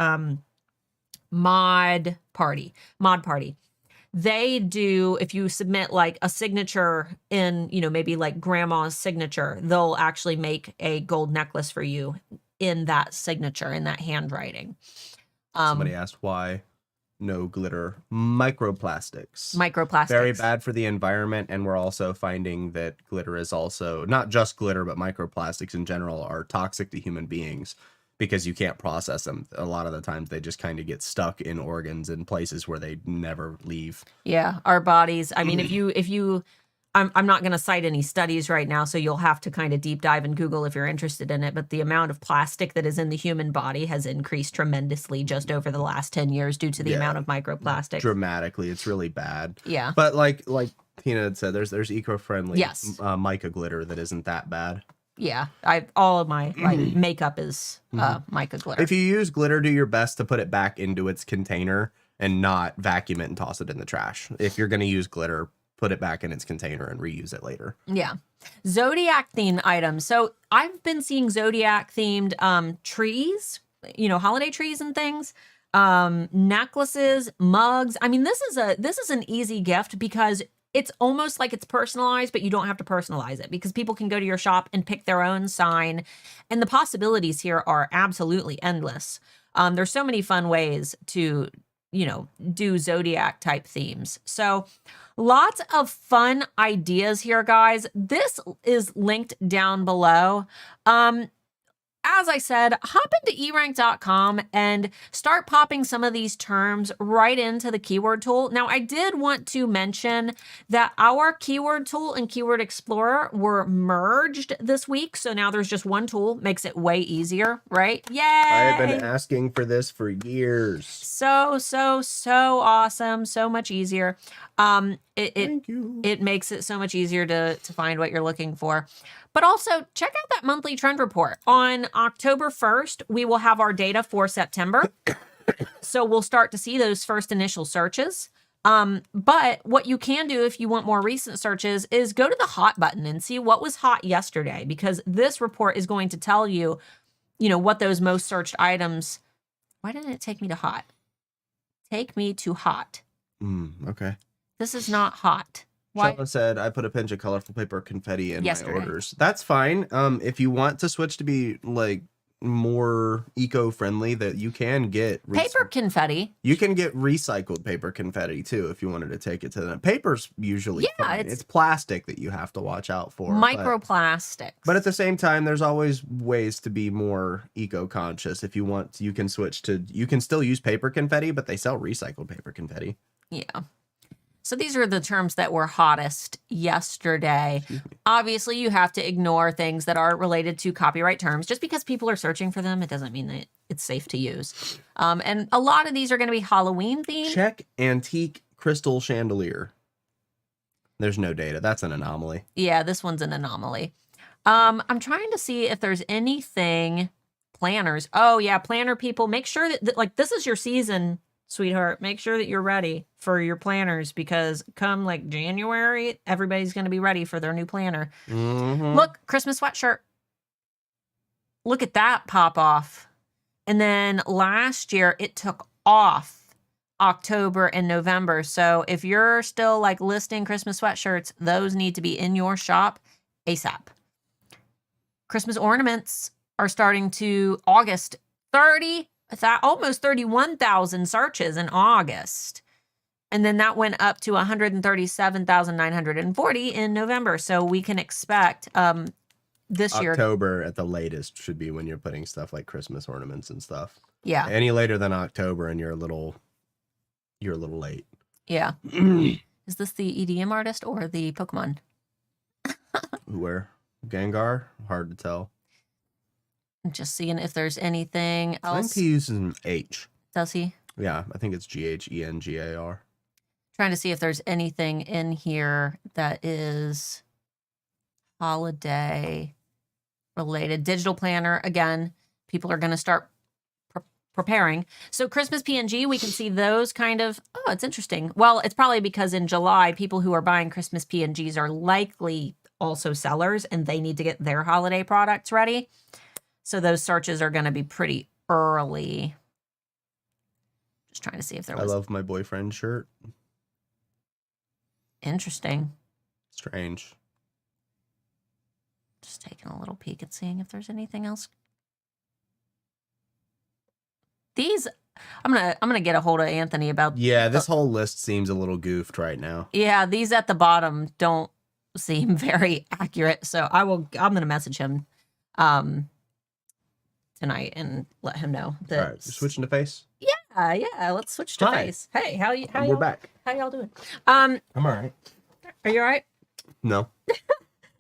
Mod Party. They do, if you submit like a signature in, maybe like grandma's signature, they'll actually make a gold necklace for you in that signature, in that handwriting. Somebody asked why no glitter. Microplastics. Microplastics. Very bad for the environment, and we're also finding that glitter is also, not just glitter, but microplastics in general are toxic to human beings because you can't process them. A lot of the times they just kind of get stuck in organs in places where they never leave. Yeah, our bodies. I mean, if you I'm not going to cite any studies right now, so you'll have to kind of deep dive in Google if you're interested in it. But the amount of plastic that is in the human body has increased tremendously just over the last 10 years due to the amount of microplastics. Dramatically. It's really bad. Yeah. But like Tina had said, there's eco-friendly mica glitter that isn't that bad. Yeah, all of my makeup is mica glitter. If you use glitter, do your best to put it back into its container and not vacuum it and toss it in the trash. If you're going to use glitter, put it back in its container and reuse it later. Yeah. Zodiac themed items. So I've been seeing Zodiac themed trees, holiday trees and things, necklaces, mugs. I mean, this is an easy gift because it's almost like it's personalized, but you don't have to personalize it because people can go to your shop and pick their own sign. And the possibilities here are absolutely endless. There's so many fun ways to, do Zodiac type themes. So lots of fun ideas here, guys. This is linked down below. As I said, hop into erank.com and start popping some of these terms right into the keyword tool. Now, I did want to mention that our keyword tool and keyword explorer were merged this week. So now there's just one tool, makes it way easier, right? Yay! I have been asking for this for years. So awesome. So much easier. Thank you. It makes it so much easier to find what you're looking for. But also check out that monthly trend report. On October 1st, we will have our data for September. So we'll start to see those first initial searches. But what you can do if you want more recent searches is go to the hot button and see what was hot yesterday, because this report is going to tell you, what those most searched items. Why didn't it take me to hot? Take me to hot. Okay. This is not hot. Shella said, I put a pinch of colorful paper confetti in Yesterday. my orders. That's fine. If you want to switch to be like more eco-friendly, that you can get paper confetti. You can get recycled paper confetti too if you wanted to take it to them. Paper's usually fine. It's plastic that you have to watch out for. Microplastics. But at the same time, there's always ways to be more eco-conscious. If you want, you can switch to, you can still use paper confetti, but they sell recycled paper confetti. Yeah. So these are the terms that were hottest yesterday. Obviously, you have to ignore things that are related to copyright terms. Just because people are searching for them, it doesn't mean that it's safe to use. And a lot of these are going to be Halloween themed. Check antique crystal chandelier. There's no data. That's an anomaly. Yeah, this one's an anomaly. I'm trying to see if there's anything. Planners. Oh, yeah, planner people. Make sure that like this is your season, sweetheart. Make sure that you're ready for your planners, because come like January, everybody's going to be ready for their new planner. Look, Christmas sweatshirt. Look at that pop off. And then last year it took off October and November. So if you're still like listing Christmas sweatshirts, those need to be in your shop ASAP. Christmas ornaments are starting to August. Almost 31,000 searches in August. And then that went up to 137,940 in November. So we can expect this year. October at the latest should be when you're putting stuff like Christmas ornaments and stuff. Yeah. Any later than October and you're a little late. Yeah. Is this the EDM artist or the Pokemon? Where? Gengar? Hard to tell. Just seeing if there's anything else. I think he uses an H. Does he? Yeah, I think it's GHENGAR. Trying to see if there's anything in here that is holiday related. Digital planner, again, people are going to start preparing. So Christmas P&G, we can see those kind of, oh, it's interesting. Well, it's probably because in July, people who are buying Christmas P&Gs are likely also sellers and they need to get their holiday products ready. So those searches are going to be pretty early. Just trying to see if there was. I love my boyfriend's shirt. Interesting. Strange. Just taking a little peek and seeing if there's anything else. These, I'm gonna get a hold of Anthony about. Yeah, this whole list seems a little goofed right now. Yeah, these at the bottom don't seem very accurate. So I'm gonna message him tonight and let him know that. All right, you're switching to face. Yeah. Let's switch to face. Hey, We're back. How y'all doing? I'm all right. Are you all right? No.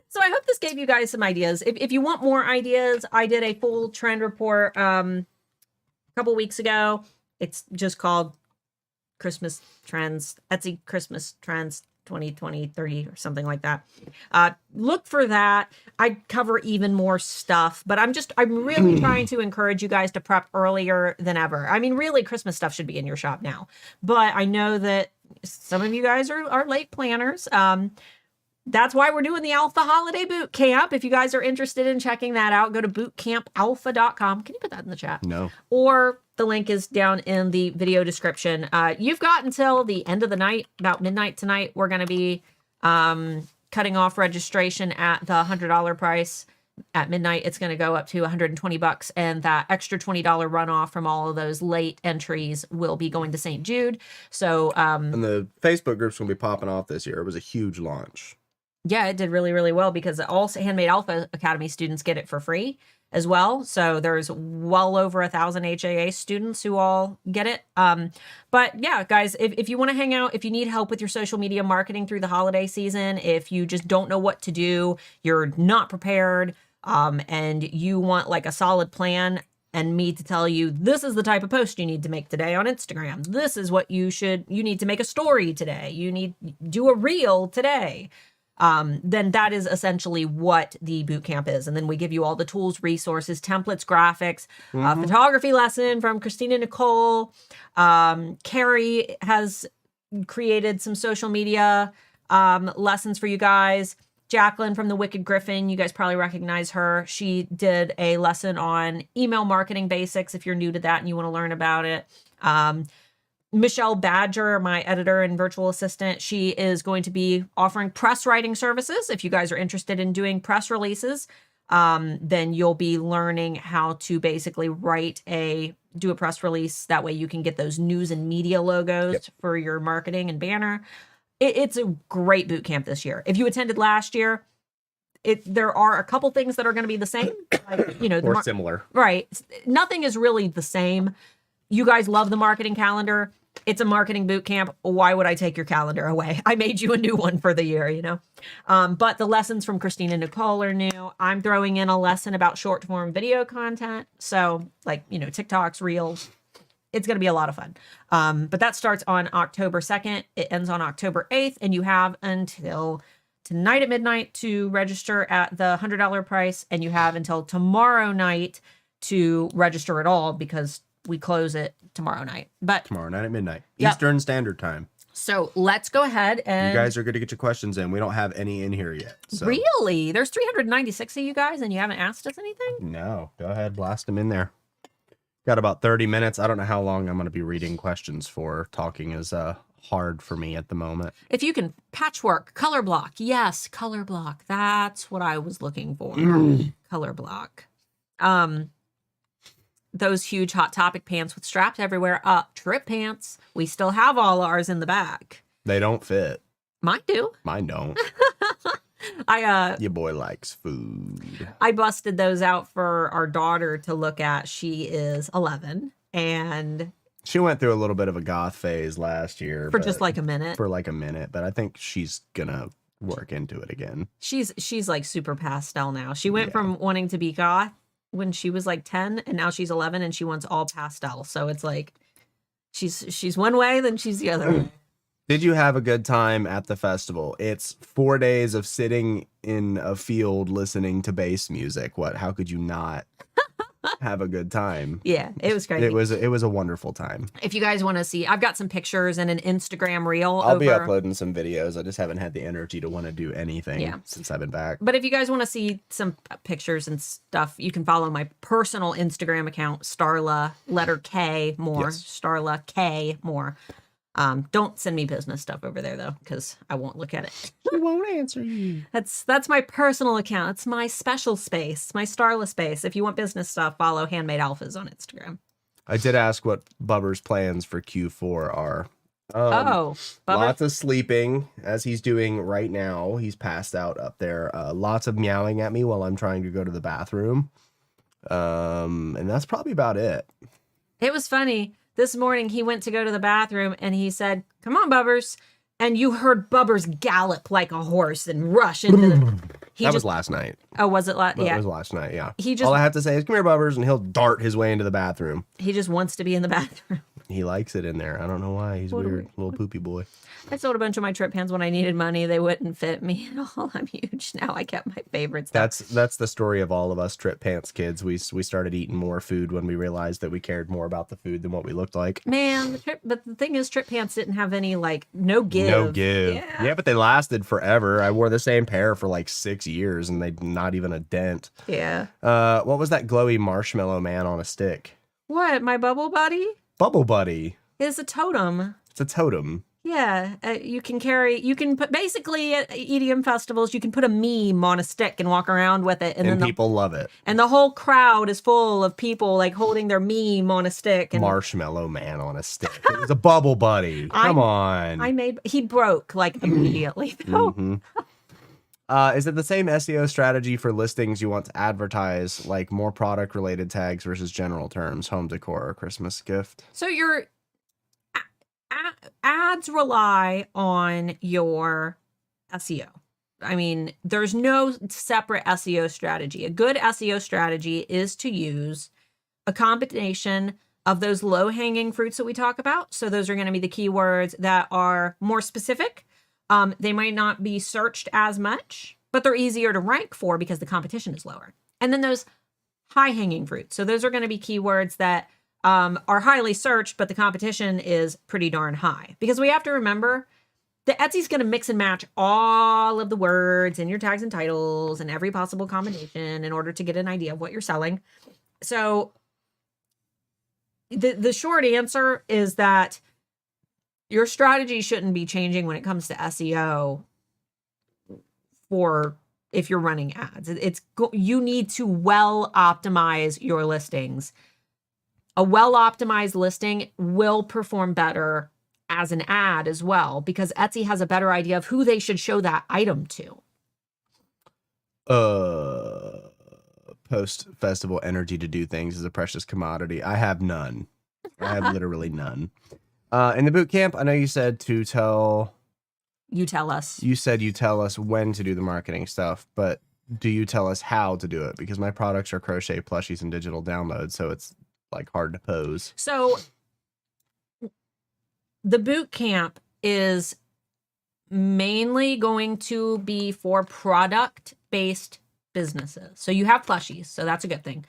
So I hope this gave you guys some ideas. If you want more ideas, I did a full trend report a couple weeks ago. It's just called Christmas Trends, Etsy Christmas Trends 2020, 30 or something like that. Look for that. I cover even more stuff, but I'm really trying to encourage you guys to prep earlier than ever. I mean, really, Christmas stuff should be in your shop now, but I know that some of you guys are late planners. That's why we're doing the Alpha Holiday Boot Camp. If you guys are interested in checking that out, go to bootcampalpha.com. Can you put that in the chat? No. Or the link is down in the video description. You've got until the end of the night, about midnight tonight. We're going to be cutting off registration at the $100 price. At midnight, it's going to go up to $120, and that extra $20 runoff from all of those late entries will be going to St. Jude. So, and the Facebook group's going to be popping off this year. It was a huge launch. Yeah, it did really, really well because all Handmade Alpha Academy students get it for free as well. So there's well over 1,000 HAA students who all get it. But yeah, guys, if you want to hang out, if you need help with your social media marketing through the holiday season, if you just don't know what to do, you're not prepared, and you want like a solid plan and me to tell you, this is the type of post you need to make today on Instagram. This is what you need to make a story today. You need do a reel today. Then that is essentially what the boot camp is. And then we give you all the tools, resources, templates, graphics, photography lesson from Christina Nicole. Carrie has created some social media lessons for you guys. Jacqueline from the Wicked Griffin, you guys probably recognize her. She did a lesson on email marketing basics if you're new to that and you want to learn about it. Michelle Badger, my editor and virtual assistant, she is going to be offering press writing services. If you guys are interested in doing press releases, then you'll be learning how to basically do a press release. That way you can get those news and media logos for your marketing and banner. It's a great boot camp this year. If you attended last year, there are a couple things that are going to be the same, like, or similar. Right. Nothing is really the same. You guys love the marketing calendar. It's a marketing boot camp. Why would I take your calendar away? I made you a new one for the year, But the lessons from Christina Nicole are new. I'm throwing in a lesson about short form video content. So like, TikToks, Reels. It's going to be a lot of fun. But that starts on October 2nd. It ends on October 8th. And you have until tonight at midnight to register at the $100 price. And you have until tomorrow night to register at all because we close it tomorrow night. But tomorrow night at midnight, Eastern Standard Time. So let's go ahead and... You guys are good to get your questions in. We don't have any in here yet. So. Really? There's 396 of you guys and you haven't asked us anything? No. Go ahead. Blast them in there. Got about 30 minutes. I don't know how long I'm going to be reading questions for. Talking is hard for me at the moment. If you can patchwork, color block. Yes, color block. That's what I was looking for. Color block. Those huge Hot Topic pants with straps everywhere. Trip pants. We still have all ours in the back. They don't fit. Mine do. Mine don't. Your boy likes food. I busted those out for our daughter to look at. She is 11 and she went through a little bit of a goth phase last year. For just like a minute. For like a minute, but I think she's gonna work into it again. She's like super pastel now. She went from wanting to be goth when she was like 10 and now she's 11 and she wants all pastel. So it's like she's one way, then she's the other way. Did you have a good time at the festival? It's 4 days of sitting in a field listening to bass music. What? How could you not have a good time? Yeah, it was crazy. It was a wonderful time. If you guys want to see, I've got some pictures and an Instagram reel. I'll be uploading some videos. I just haven't had the energy to want to do anything since I've been back. But if you guys want to see some pictures and stuff, you can follow my personal Instagram account, Starla, letter K, more. Yes. Starla K, more. Don't send me business stuff over there though, because I won't look at it. She won't answer you. That's my personal account. It's my special space, my Starla space. If you want business stuff, follow Handmade Alphas on Instagram. I did ask what Bubber's plans for Q4 are. Bubber. Lots of sleeping, as he's doing right now. He's passed out up there. Lots of meowing at me while I'm trying to go to the bathroom. And that's probably about it. It was funny. This morning, he went to go to the bathroom and he said, "Come on, Bubbers." And you heard Bubbers gallop like a horse and rush into the... That was last night. Oh, was it last? Yeah. It was last night, yeah. He just... All I have to say is, "Come here, Bubbers," and he'll dart his way into the bathroom. He just wants to be in the bathroom. He likes it in there. I don't know why. He's weird. Little poopy boy. I sold a bunch of my trip pants when I needed money. They wouldn't fit me at all. I'm huge now. I kept my favorite stuff. That's the story of all of us trip pants kids. We started eating more food when we realized that we cared more about the food than what we looked like. Man, but the thing is, trip pants didn't have any, like, no give. No give. Yeah. Yeah, but they lasted forever. I wore the same pair for like 6 years and they not even a dent. Yeah. What was that glowy marshmallow man on a stick? What? My bubble buddy? Bubble Buddy. It's a totem. It's a totem. Yeah, you can put, basically at EDM festivals, you can put a meme on a stick and walk around with it. And then people love it. And the whole crowd is full of people like holding their meme on a stick. And Marshmallow man on a stick. It was a Bubble Buddy. Come on. He broke like immediately though. Mm-hmm. Is it the same SEO strategy for listings you want to advertise, like more product related tags versus general terms, home decor or Christmas gift? So your ads rely on your SEO. I mean, there's no separate SEO strategy. A good SEO strategy is to use a combination of those low-hanging fruits that we talk about. So those are going to be the keywords that are more specific. They might not be searched as much, but they're easier to rank for because the competition is lower. And then those high-hanging fruits. So those are going to be keywords that are highly searched, but the competition is pretty darn high. Because we have to remember that Etsy's going to mix and match all of the words in your tags and titles and every possible combination in order to get an idea of what you're selling. So the short answer is that your strategy shouldn't be changing when it comes to SEO for if you're running ads. You need to well optimize your listings. A well-optimized listing will perform better as an ad as well because Etsy has a better idea of who they should show that item to. Post-festival energy to do things is a precious commodity. I have none. I have literally none. In the boot camp, I know you said to tell... You tell us. You said you tell us when to do the marketing stuff, but do you tell us how to do it? Because my products are crochet plushies and digital downloads, so it's like hard to pose. So the boot camp is mainly going to be for product-based businesses. So you have plushies, so that's a good thing.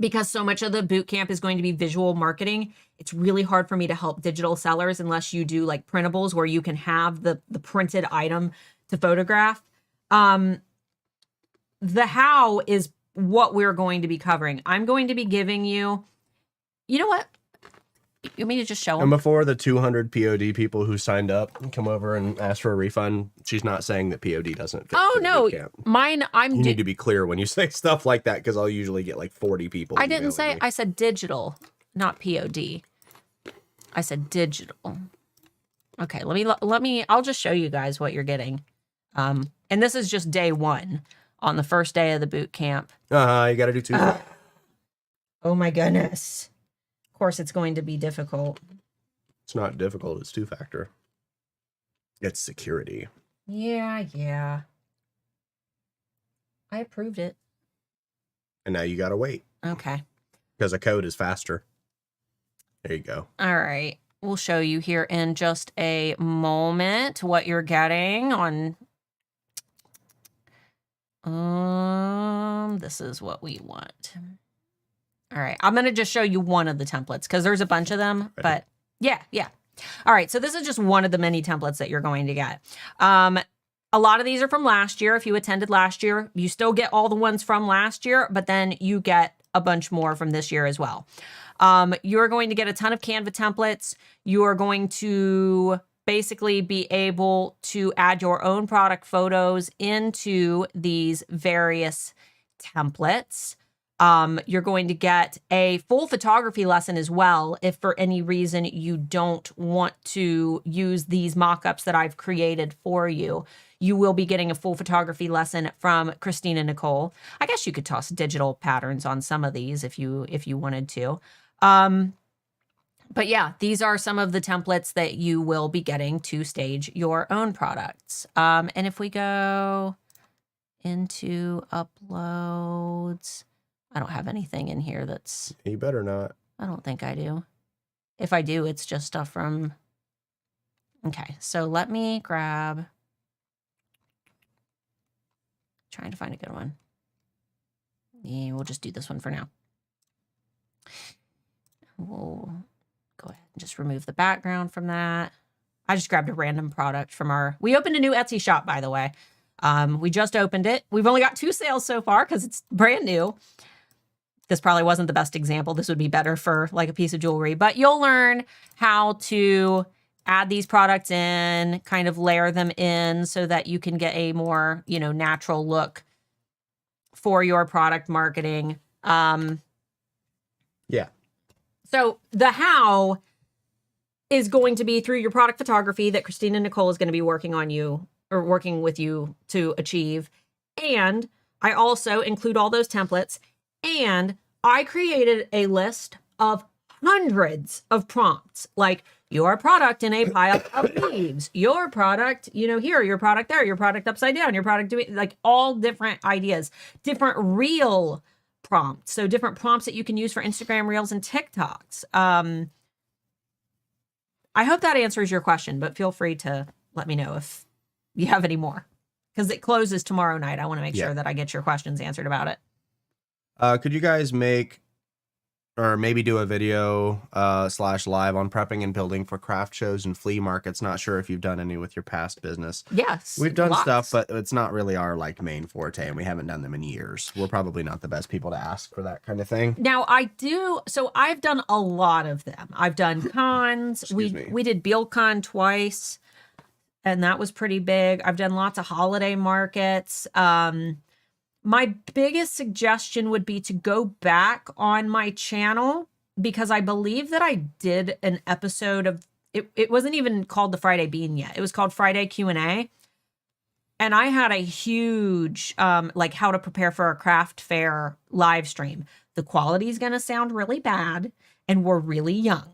Because so much of the boot camp is going to be visual marketing, it's really hard for me to help digital sellers unless you do like printables where you can have the printed item to photograph. The how is what we're going to be covering. I'm going to be giving you know what? You want me to just show them? And before the 200 POD people who signed up come over and ask for a refund, she's not saying that POD doesn't fit. Oh, no. Mine, You need to be clear when you say stuff like that because I'll usually get like 40 people. I didn't say, I said digital, not POD. I said digital. Okay, let me, I'll just show you guys what you're getting. And this is just day one on the first day of the boot camp. You got to do two. Oh my goodness. Of course, it's going to be difficult. It's not difficult. It's two-factor. It's security. Yeah. I approved it. And now you got to wait. Okay. Because a code is faster. There you go. All right. we'll show you here in just a moment what you're getting on. This is what we want. All right, I'm going to just show you one of the templates because there's a bunch of them, but yeah. All right, so this is just one of the many templates that you're going to get. A lot of these are from last year. If you attended last year, you still get all the ones from last year, but then you get a bunch more from this year as well. You're going to get a ton of Canva templates. You are going to basically be able to add your own product photos into these various templates. You're going to get a full photography lesson as well. If for any reason you don't want to use these mock-ups that I've created for you, you will be getting a full photography lesson from Christine and Nicole. I guess you could toss digital patterns on some of these if you wanted to. But yeah, these are some of the templates that you will be getting to stage your own products. And if we go into uploads, I don't have anything in here that's... You better not. I don't think I do. If I do, it's just stuff from... Okay, so let me grab... Trying to find a good one. Yeah, we'll just do this one for now. We'll go ahead and just remove the background from that. I just grabbed a random product from our... We opened a new Etsy shop, by the way. We just opened it. We've only got 2 sales so far because it's brand new. This probably wasn't the best example. This would be better for like a piece of jewelry, but you'll learn how to add these products in, kind of layer them in so that you can get a more, natural look for your product marketing. Yeah. So the how is going to be through your product photography that Christine and Nicole is going to be working with you to achieve. And I also include all those templates. And I created a list of hundreds of prompts, like your product in a pile of leaves, your product, here, your product there, your product upside down, your product doing, like all different ideas, different reel prompts. So different prompts that you can use for Instagram Reels and TikToks. I hope that answers your question, but feel free to let me know if you have any more, because it closes tomorrow night. I want to make sure that I get your questions answered about it. Could you guys make, or maybe do a video / live on prepping and building for craft shows and flea markets? Not sure if you've done any with your past business. Yes. We've done stuff, but it's not really our main forte, and we haven't done them in years. We're probably not the best people to ask for that kind of thing. Now I do, so I've done a lot of them. I've done cons. We did BealCon twice, and that was pretty big. I've done lots of holiday markets. My biggest suggestion would be to go back on my channel, because I believe that I did an episode of it. It wasn't even called the Friday Bean yet. It was called Friday Q&A. And I had a huge, how to prepare for a craft fair live stream. The quality is going to sound really bad, and we're really young,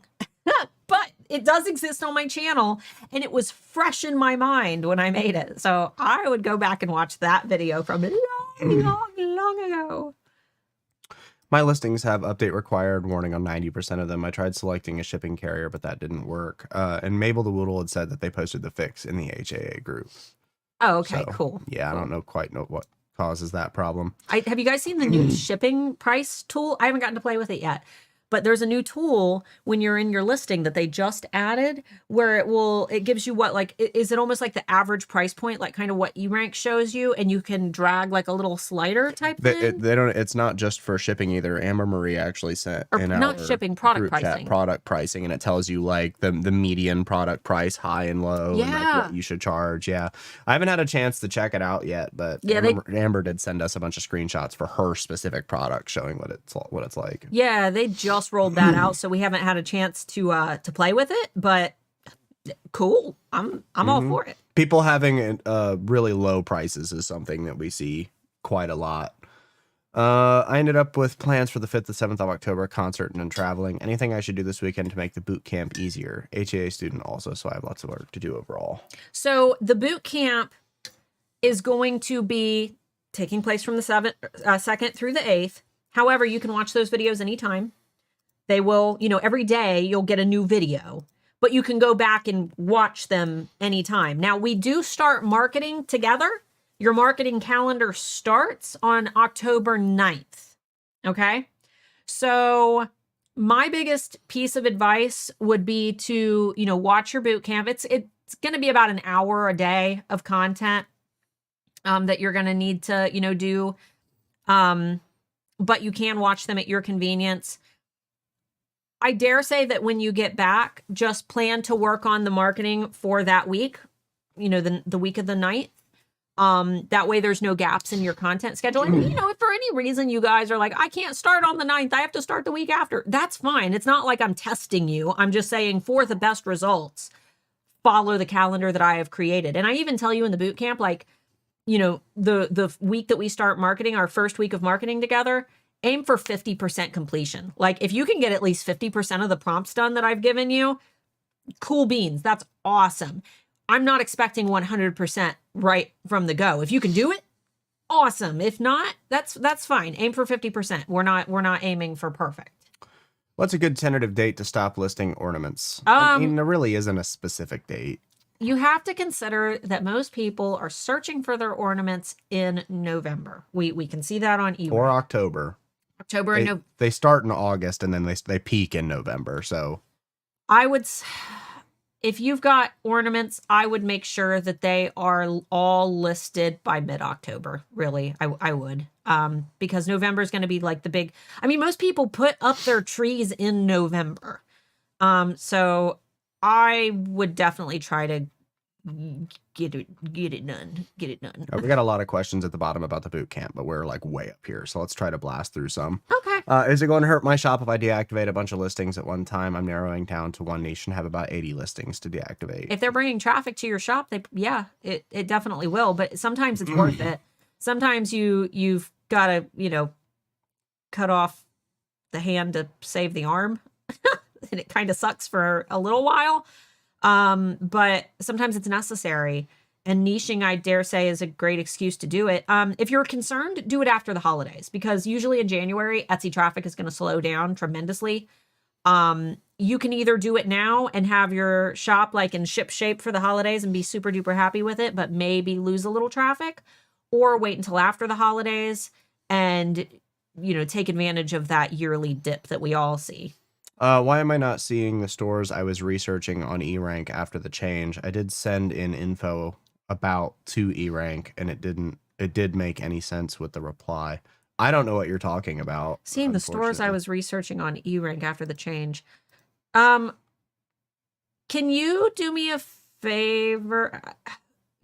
but it does exist on my channel, and it was fresh in my mind when I made it. So I would go back and watch that video from long ago. My listings have update required warning on 90% of them. I tried selecting a shipping carrier, but that didn't work. And Mabel the Woodle had said that they posted the fix in the HAA group. Oh, okay, cool. Yeah, I don't quite know what causes that problem. Have you guys seen the new shipping price tool? I haven't gotten to play with it yet. But there's a new tool when you're in your listing that they just added, where it gives you is it almost like the average price point, like kind of what eRank shows you, and you can drag like a little slider type thing? It's not just for shipping either. Amber Marie actually sent product pricing. Product pricing, and it tells you like the median product price, high and low, and like what you should charge. Yeah. I haven't had a chance to check it out yet, but Amber did send us a bunch of screenshots for her specific product showing what it's like. Yeah, they just rolled that out, so we haven't had a chance to play with it, but cool. I'm all for it. People having really low prices is something that we see quite a lot. I ended up with plans for the 5th to 7th of October concert and traveling. Anything I should do this weekend to make the boot camp easier? HAA student also, so I have lots of work to do overall. So the boot camp is going to be taking place from the 2nd through the 8th. However, you can watch those videos anytime. They will, every day you'll get a new video, but you can go back and watch them anytime. Now, we do start marketing together. Your marketing calendar starts on October 9th. Okay. So my biggest piece of advice would be to, watch your boot camp. It's going to be about an hour a day of content that you're going to need to, do. But you can watch them at your convenience. I dare say that when you get back, just plan to work on the marketing for that week, the week of the 9th. That way there's no gaps in your content schedule. And, if for any reason you guys are like, I can't start on the 9th, I have to start the week after. That's fine. It's not like I'm testing you. I'm just saying for the best results, follow the calendar that I have created. And I even tell you in the boot camp, like, the week that we start marketing, our first week of marketing together, aim for 50% completion. Like if you can get at least 50% of the prompts done that I've given you, cool beans. That's awesome. I'm not expecting 100% right from the go. If you can do it, awesome. If not, that's fine. Aim for 50%. We're not aiming for perfect. What's a good tentative date to stop listing ornaments? I mean, there really isn't a specific date. You have to consider that most people are searching for their ornaments in November. We can see that on eBay. Or October. October and November. They start in August and then they peak in November. So I would, if you've got ornaments, I would make sure that they are all listed by mid-October. Really, I would. Because November is going to be like the big, most people put up their trees in November. So I would definitely try to get it done. We got a lot of questions at the bottom about the boot camp, but we're like way up here. So let's try to blast through some. Okay. Is it going to hurt my shop if I deactivate a bunch of listings at one time? I'm narrowing down to one niche and have about 80 listings to deactivate. If they're bringing traffic to your shop, it definitely will. But sometimes it's worth it. Sometimes you've got to, cut off the hand to save the arm. And it kind of sucks for a little while. But sometimes it's necessary. And niching, I dare say, is a great excuse to do it. If you're concerned, do it after the holidays, because usually in January, Etsy traffic is going to slow down tremendously. You can either do it now and have your shop like in ship shape for the holidays and be super duper happy with it, but maybe lose a little traffic, or wait until after the holidays and, take advantage of that yearly dip that we all see. Why am I not seeing the stores I was researching on eRank after the change? I did send in info about to eRank and it did make any sense with the reply. I don't know what you're talking about. Seeing the stores I was researching on eRank after the change. Can you do me a favor?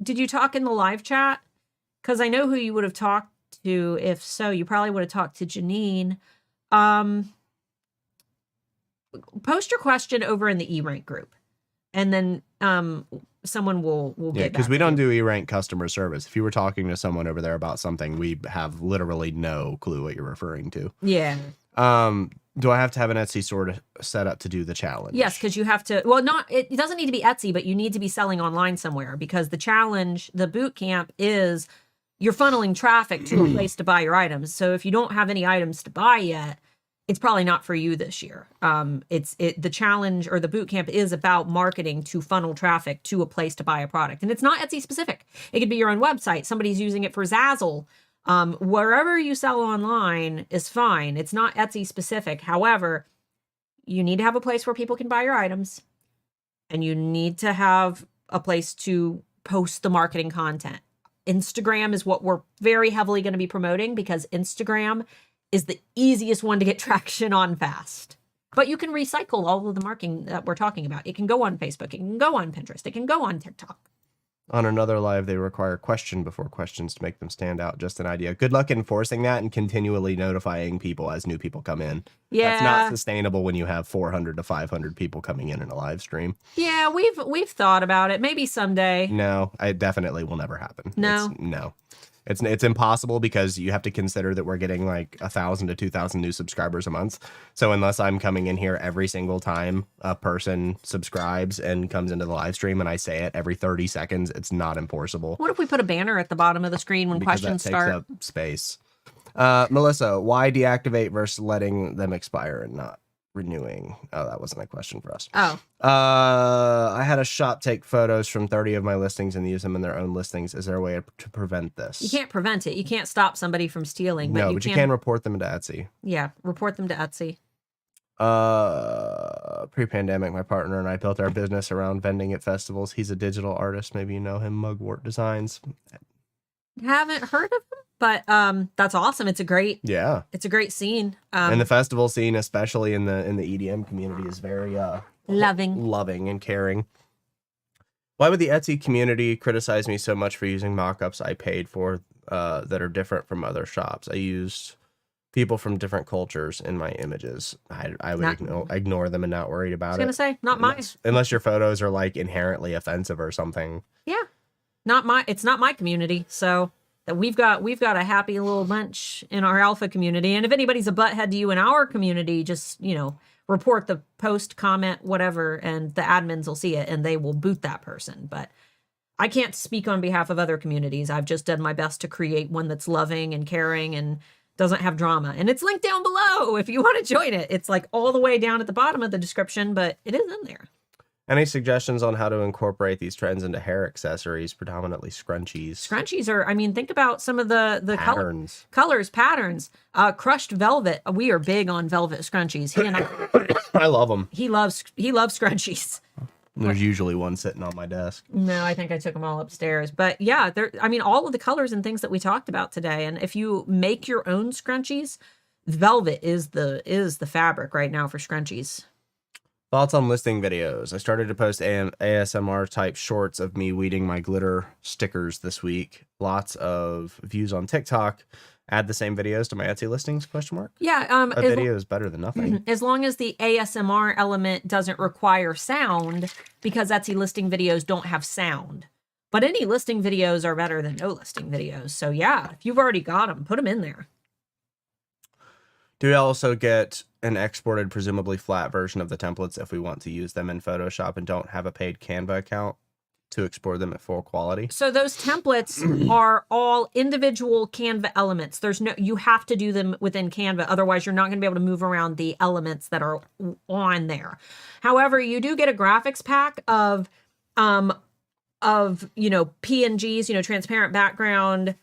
Did you talk in the live chat? Because I know who you would have talked to. If so, you probably would have talked to Janine. Post your question over in the eRank group, and then someone will get back. Because we don't do eRank customer service. If you were talking to someone over there about something, we have literally no clue what you're referring to. Yeah. Do I have to have an Etsy store set up to do the challenge? Yes, because you have to. Well, it doesn't need to be Etsy, but you need to be selling online somewhere, because the challenge, the boot camp, is you're funneling traffic to a place to buy your items. So if you don't have any items to buy yet, it's probably not for you this year. The challenge or the boot camp is about marketing to funnel traffic to a place to buy a product. And it's not Etsy specific. It could be your own website. Somebody's using it for Zazzle. Wherever you sell online is fine. It's not Etsy specific. However, you need to have a place where people can buy your items, and you need to have a place to post the marketing content. Instagram is what we're very heavily going to be promoting, because Instagram is the easiest one to get traction on fast. But you can recycle all of the marketing that we're talking about. It can go on Facebook. It can go on Pinterest. It can go on TikTok. On another live, they require question before questions to make them stand out. Just an idea. Good luck enforcing that and continually notifying people as new people come in. Yeah. That's not sustainable when you have 400 to 500 people coming in a live stream. Yeah, we've thought about it. Maybe someday. No, it definitely will never happen. No. It's impossible, because you have to consider that we're getting like 1,000 to 2,000 new subscribers a month. So unless I'm coming in here every single time a person subscribes and comes into the live stream and I say it every 30 seconds, it's not enforceable. What if we put a banner at the bottom of the screen when questions start? Takes up space. Melissa, why deactivate versus letting them expire and not? renewing. Oh, that wasn't a question for us. Oh, I had a shop take photos from 30 of my listings and use them in their own listings. Is there a way to prevent this? you can't prevent it. You can't stop somebody from stealing. No, but you can report them to Etsy. Yeah, report them to Etsy. Pre-pandemic, my partner and I built our business around vending at festivals. He's a digital artist. Maybe you know him, Mugwort Designs. Haven't heard of them, but that's awesome. It's a great scene. And the festival scene, especially in the EDM community, is very loving and caring. Why would the Etsy community criticize me so much for using mock-ups I paid for that are different from other shops? I used people from different cultures in my images. I would ignore them and not worried about it. I was gonna say, not mine. Unless your photos are like inherently offensive or something. Yeah. It's not my community. So that we've got a happy little bunch in our alpha community. And if anybody's a butthead to you in our community, just, report the post, comment, whatever, and the admins will see it and they will boot that person. But I can't speak on behalf of other communities. I've just done my best to create one that's loving and caring and doesn't have drama. And it's linked down below if you want to join it. It's like all the way down at the bottom of the description, but it is in there. Any suggestions on how to incorporate these trends into hair accessories, predominantly scrunchies? Scrunchies are, think about some of the patterns. Colors, patterns. Crushed velvet. We are big on velvet scrunchies. He and I love them. He loves scrunchies. There's usually one sitting on my desk. No, I think I took them all upstairs. But yeah, all of the colors and things that we talked about today. And if you make your own scrunchies, velvet is the fabric right now for scrunchies. Thoughts on listing videos. I started to post ASMR type shorts of me weeding my glitter stickers this week. Lots of views on TikTok. Add the same videos to my Etsy listings? ? Yeah. A video is better than nothing. As long as the ASMR element doesn't require sound, because Etsy listing videos don't have sound. But any listing videos are better than no listing videos. So yeah, if you've already got them, put them in there. Do we also get an exported, presumably flat version of the templates if we want to use them in Photoshop and don't have a paid Canva account to export them at full quality? So those templates are all individual Canva elements. You have to do them within Canva. Otherwise, you're not going to be able to move around the elements that are on there. However, you do get a graphics pack of PNGs, transparent background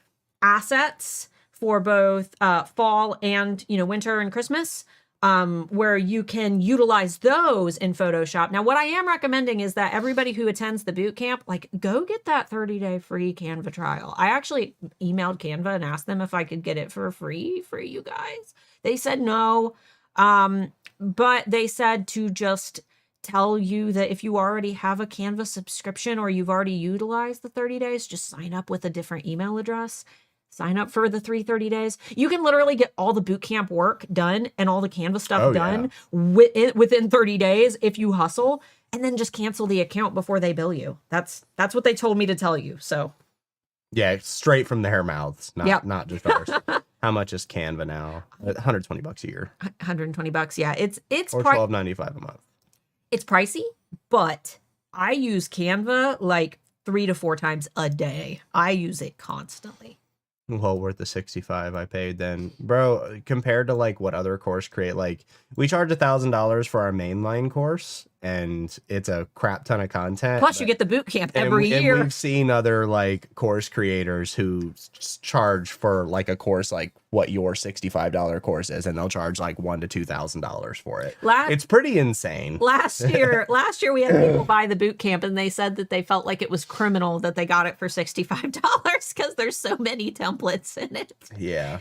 assets for both fall and winter and Christmas, where you can utilize those in Photoshop. Now, what I am recommending is that everybody who attends the boot camp, go get that 30-day free Canva trial. I actually emailed Canva and asked them if I could get it for free for you guys. They said no, but they said to just tell you that if you already have a Canva subscription or you've already utilized the 30 days, just sign up with a different email address. Sign up for the 30 days. You can literally get all the bootcamp work done and all the Canva stuff done within 30 days if you hustle, and then just cancel the account before they bill you. That's what they told me to tell you. So yeah, straight from their mouths, not just ours. How much is Canva now? $120 a year. $120. Yeah, it's or $12.95 a month. It's pricey, but I use Canva like 3 to 4 times a day. I use it constantly. Well worth the $65 I paid then, bro. Compared to what other course create, we charge $1,000 for our mainline course, and it's a crap ton of content. Plus, you get the boot camp every year. And we've seen other course creators who charge for a course what your $65 course is, and they'll charge $1,000 to $2,000 for it. It's pretty insane. Last year we had people buy the boot camp, and they said that they felt like it was criminal that they got it for $65 because there's so many templates in it. Yeah.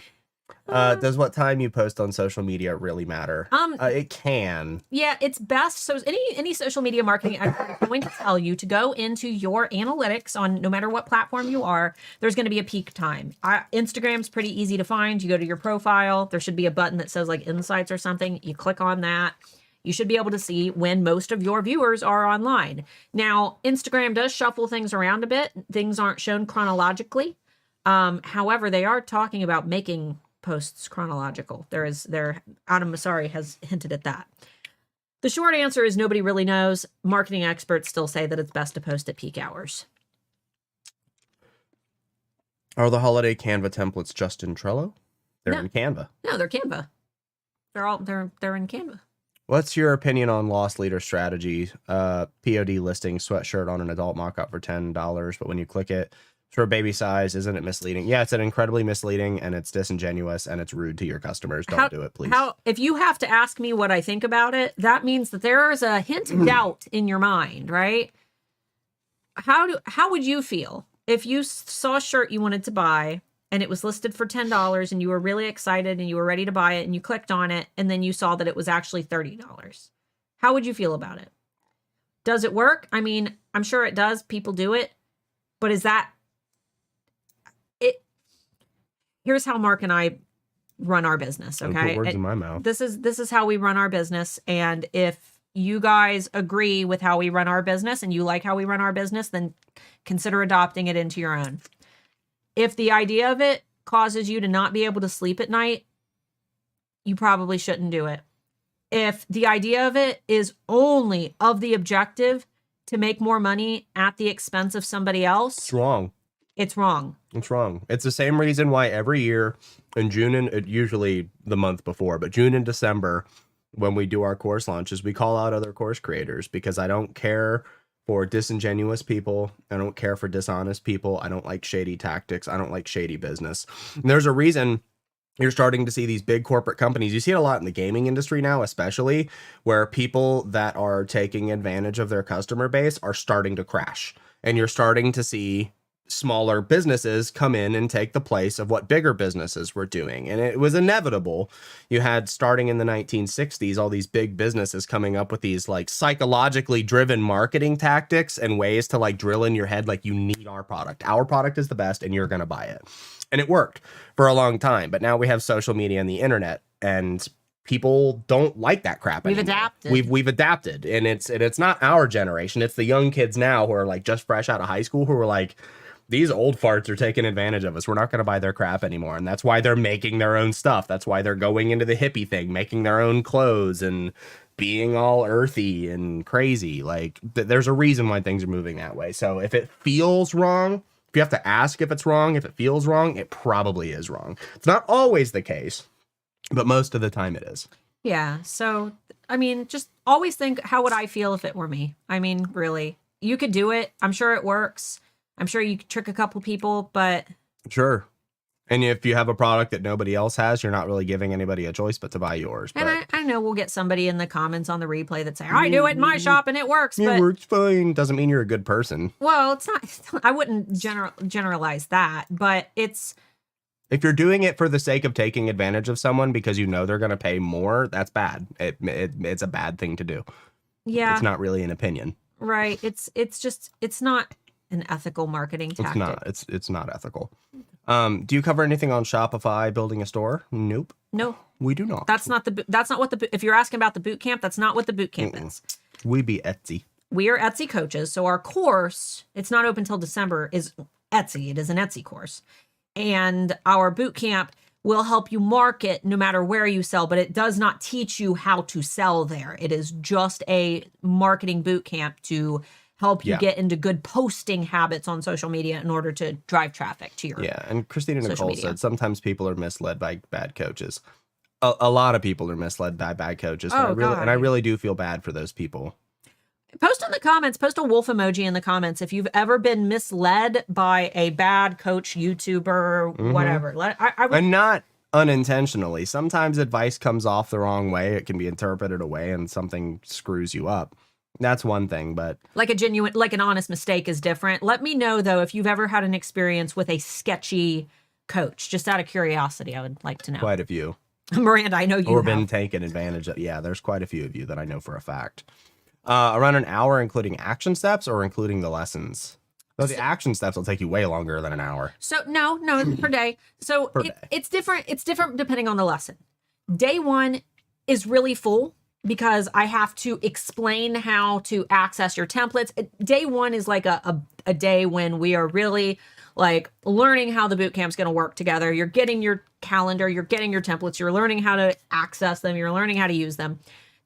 Does what time you post on social media really matter? It can. Yeah, it's best. So any social media marketing expert is going to tell you to go into your analytics on no matter what platform you are. There's going to be a peak time. Instagram's pretty easy to find. You go to your profile. There should be a button that says insights or something. You click on that. You should be able to see when most of your viewers are online. Now, Instagram does shuffle things around a bit. Things aren't shown chronologically. However, they are talking about making posts chronological. Adam Masari has hinted at that. The short answer is nobody really knows. Marketing experts still say that it's best to post at peak hours. Are the holiday Canva templates just in Trello? They're in Canva. No, they're Canva. They're in Canva. What's your opinion on loss leader strategy? POD listing sweatshirt on an adult mock-up for $10, but when you click it for a baby size, isn't it misleading? Yeah, it's an incredibly misleading, and it's disingenuous, and it's rude to your customers. Don't do it, please. If you have to ask me what I think about it, that means that there is a hint of doubt in your mind, right? How would you feel if you saw a shirt you wanted to buy and it was listed for $10 and you were really excited and you were ready to buy it and you clicked on it and then you saw that it was actually $30? How would you feel about it? Does it work? I mean, I'm sure it does. People do it. But is that it? Here's how Mark and I run our business, okay? Don't put words in my mouth. This is how we run our business, and if you guys agree with how we run our business and you like how we run our business, then consider adopting it into your own. If the idea of it causes you to not be able to sleep at night, you probably shouldn't do it. If the idea of it is only of the objective to make more money at the expense of somebody else, It's wrong. It's wrong. It's wrong. It's the same reason why every year in June, and usually the month before, but June and December, when we do our course launches, we call out other course creators, because I don't care for disingenuous people. I don't care for dishonest people. I don't like shady tactics. I don't like shady business. And there's a reason you're starting to see these big corporate companies. You see it a lot in the gaming industry now, especially, where people that are taking advantage of their customer base are starting to crash. And you're starting to see smaller businesses come in and take the place of what bigger businesses were doing. And it was inevitable. You had, starting in the 1960s, all these big businesses coming up with these like psychologically driven marketing tactics and ways to like drill in your head, like, you need our product. Our product is the best and you're going to buy it. And it worked for a long time. But now we have social media and the internet, and people don't like that crap anymore. We've adapted. And it's not our generation. It's the young kids now who are like just fresh out of high school who are like, these old farts are taking advantage of us. We're not going to buy their crap anymore. And that's why they're making their own stuff. That's why they're going into the hippie thing, making their own clothes and being all earthy and crazy. Like, there's a reason why things are moving that way. So if it feels wrong, if you have to ask if it's wrong, if it feels wrong, it probably is wrong. It's not always the case, but most of the time it is. Yeah. So, I mean, just always think, how would I feel if it were me? I mean, really, you could do it. I'm sure it works. I'm sure you could trick a couple people, but... Sure. And if you have a product that nobody else has, you're not really giving anybody a choice but to buy yours. And I know we'll get somebody in the comments on the replay that say, I do it in my shop and it works. But it works fine. Doesn't mean you're a good person. Well, it's not... I wouldn't generalize that, but it's... If you're doing it for the sake of taking advantage of someone because you know they're going to pay more, that's bad. It's a bad thing to do. Yeah. It's not really an opinion. Right. It's not an ethical marketing tactic. It's not ethical. Do you cover anything on Shopify building a store? Nope. No. We do not. That's not what if you're asking about the boot camp, that's not what the boot camp is. We be Etsy. We are Etsy coaches. So our course, it's not open till December, is Etsy. It is an Etsy course. And our boot camp will help you market no matter where you sell, but it does not teach you how to sell there. It is just a marketing boot camp to help you get into good posting habits on social media in order to drive traffic to your and Christina Nicole said sometimes people are misled by bad coaches. A lot of people are misled by bad coaches. And I really do feel bad for those people. Post in the comments, post a wolf emoji in the comments if you've ever been misled by a bad coach, YouTuber, whatever. And not unintentionally. Sometimes advice comes off the wrong way. It can be interpreted away and something screws you up. That's one thing, but... like an honest mistake is different. Let me know, though, if you've ever had an experience with a sketchy coach. Just out of curiosity, I would like to know. Quite a few. Miranda, I know you Or been taken advantage of. Yeah, there's quite a few of you that I know for a fact. Around an hour, including action steps or including the lessons? So the action steps will take you way longer than an hour. So no, per day. So it's different. It's different depending on the lesson. Day one is really full because I have to explain how to access your templates. Day one is like a day when we are really like learning how the boot camp's going to work together. You're getting your calendar, you're getting your templates, you're learning how to access them, you're learning how to use them.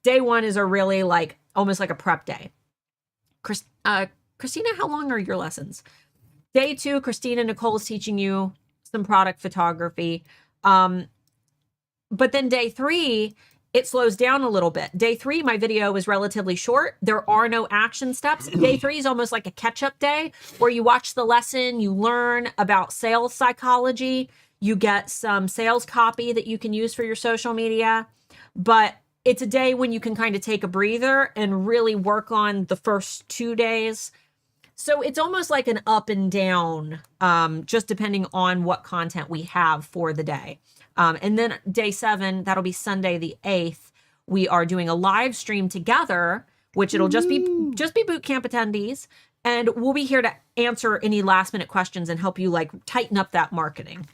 Day one is a really like almost like a prep day. Christina, how long are your lessons? Day two, Christina Nicole is teaching you some product photography. But then day three it slows down a little bit. Day 3, my video was relatively short. There are no action steps. Day 3 is almost like a catch-up day where you watch the lesson, you learn about sales psychology, you get some sales copy that you can use for your social media. But it's a day when you can kind of take a breather and really work on the first 2 days. So it's almost like an up and down, just depending on what content we have for the day. And then day 7, that'll be Sunday the 8th. We are doing a live stream together, which it'll just be boot camp attendees. And we'll be here to answer any last minute questions and help you like tighten up that marketing.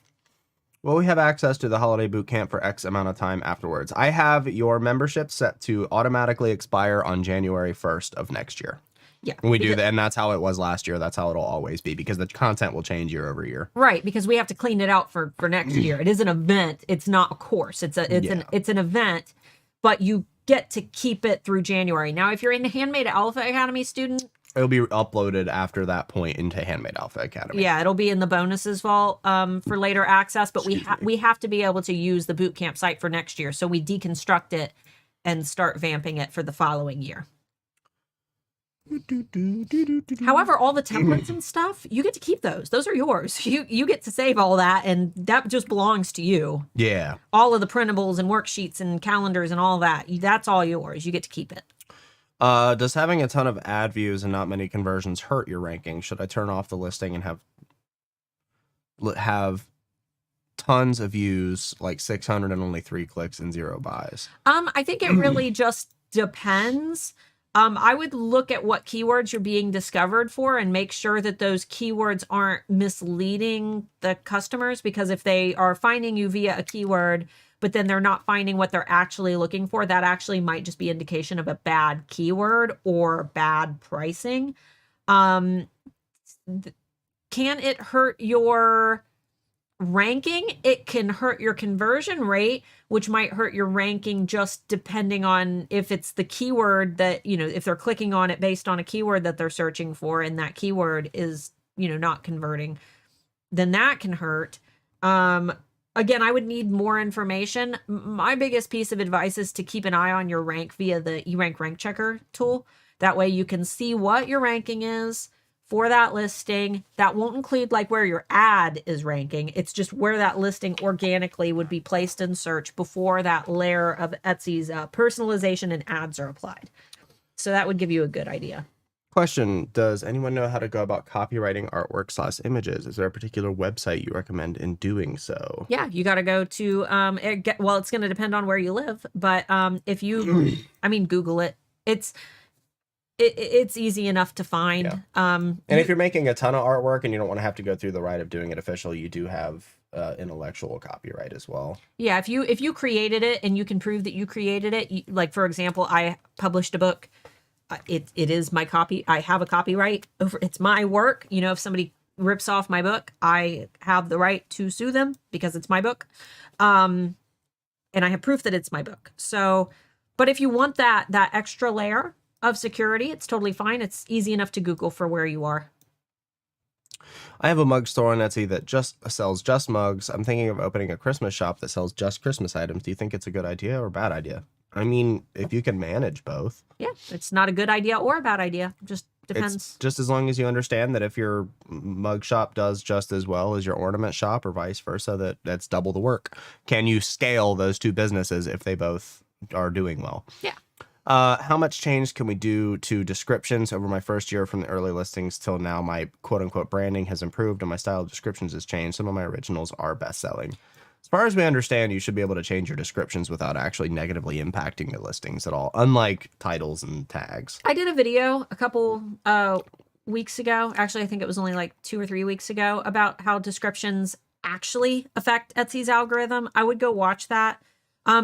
Well, we have access to the holiday boot camp for X amount of time afterwards. I have your membership set to automatically expire on January 1st of next year. Yeah. We do that, and that's how it was last year. That's how it'll always be, because the content will change year over year. Right, because we have to clean it out for next year. It is an event. It's not a course. It's an event, but you get to keep it through January. Now, if you're in the Handmade Alpha Academy student, it'll be uploaded after that point into Handmade Alpha Academy. Yeah, it'll be in the bonuses vault for later access, but we have to be able to use the bootcamp site for next year. So we deconstruct it and start vamping it for the following year. However, all the templates and stuff, you get to keep those. Those are yours. You get to save all that, and that just belongs to you. Yeah. All of the printables and worksheets and calendars and all that, that's all yours. You get to keep it. Does having a ton of ad views and not many conversions hurt your ranking? Should I turn off the listing and have tons of views, like 600 and only 3 clicks and 0 buys? I think it really just depends. I would look at what keywords you're being discovered for and make sure that those keywords aren't misleading the customers, because if they are finding you via a keyword, but then they're not finding what they're actually looking for, that actually might just be indication of a bad keyword or bad pricing. Can it hurt your ranking? It can hurt your conversion rate, which might hurt your ranking just depending on if it's the keyword that, if they're clicking on it based on a keyword that they're searching for and that keyword is, not converting, then that can hurt. Again, I would need more information. My biggest piece of advice is to keep an eye on your rank via the eRank Rank Checker tool. That way you can see what your ranking is for that listing. That won't include like where your ad is ranking. It's just where that listing organically would be placed in search before that layer of Etsy's personalization and ads are applied. So that would give you a good idea. Question: does anyone know how to go about copywriting artwork / images? Is there a particular website you recommend in doing so? Yeah, you got to go to, it's going to depend on where you live, but if you, Google it. It's easy enough to find. Yeah. And if you're making a ton of artwork and you don't want to have to go through the rite of doing it official, you do have intellectual copyright as well. Yeah, if you created it and you can prove that you created it, like for example, I published a book. It is my copy. I have a copyright over. It's my work. If somebody rips off my book, I have the right to sue them because it's my book, and I have proof that it's my book. So, but if you want that extra layer of security, it's totally fine. It's easy enough to Google for where you are. I have a mug store on Etsy that just sells just mugs. I'm thinking of opening a Christmas shop that sells just Christmas items. Do you think it's a good idea or a bad idea? If you can manage both. Yeah, it's not a good idea or a bad idea. Just depends. It's just as long as you understand that if your mug shop does just as well as your ornament shop or vice versa, that's double the work. Can you scale those two businesses if they both are doing well? Yeah. How much change can we do to descriptions over my first year from the early listings till now? My quote unquote branding has improved and my style of descriptions has changed. Some of my originals are best selling. As far as we understand, you should be able to change your descriptions without actually negatively impacting your listings at all, unlike titles and tags. I did a video a couple weeks ago. Actually, I think it was only like 2 or 3 weeks ago about how descriptions actually affect Etsy's algorithm. I would go watch that.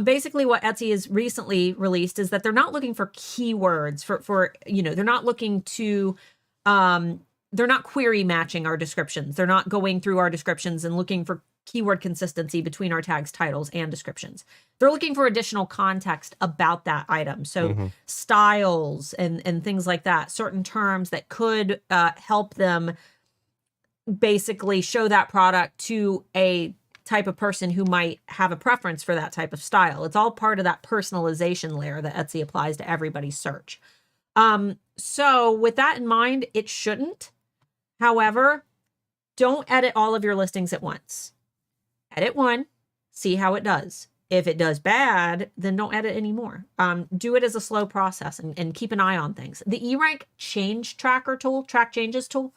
Basically what Etsy has recently released is that they're not looking for keywords for they're not looking to, they're not query matching our descriptions. They're not going through our descriptions and looking for keyword consistency between our tags, titles, and descriptions. They're looking for additional context about that item. So styles and things like that, certain terms that could help them basically show that product to a type of person who might have a preference for that type of style. It's all part of that personalization layer that Etsy applies to everybody's search. So with that in mind, it shouldn't. However, don't edit all of your listings at once. Edit one, see how it does. If it does bad, then don't edit anymore. Do it as a slow process and keep an eye on things. The eRank change tracker tool, track changes tool,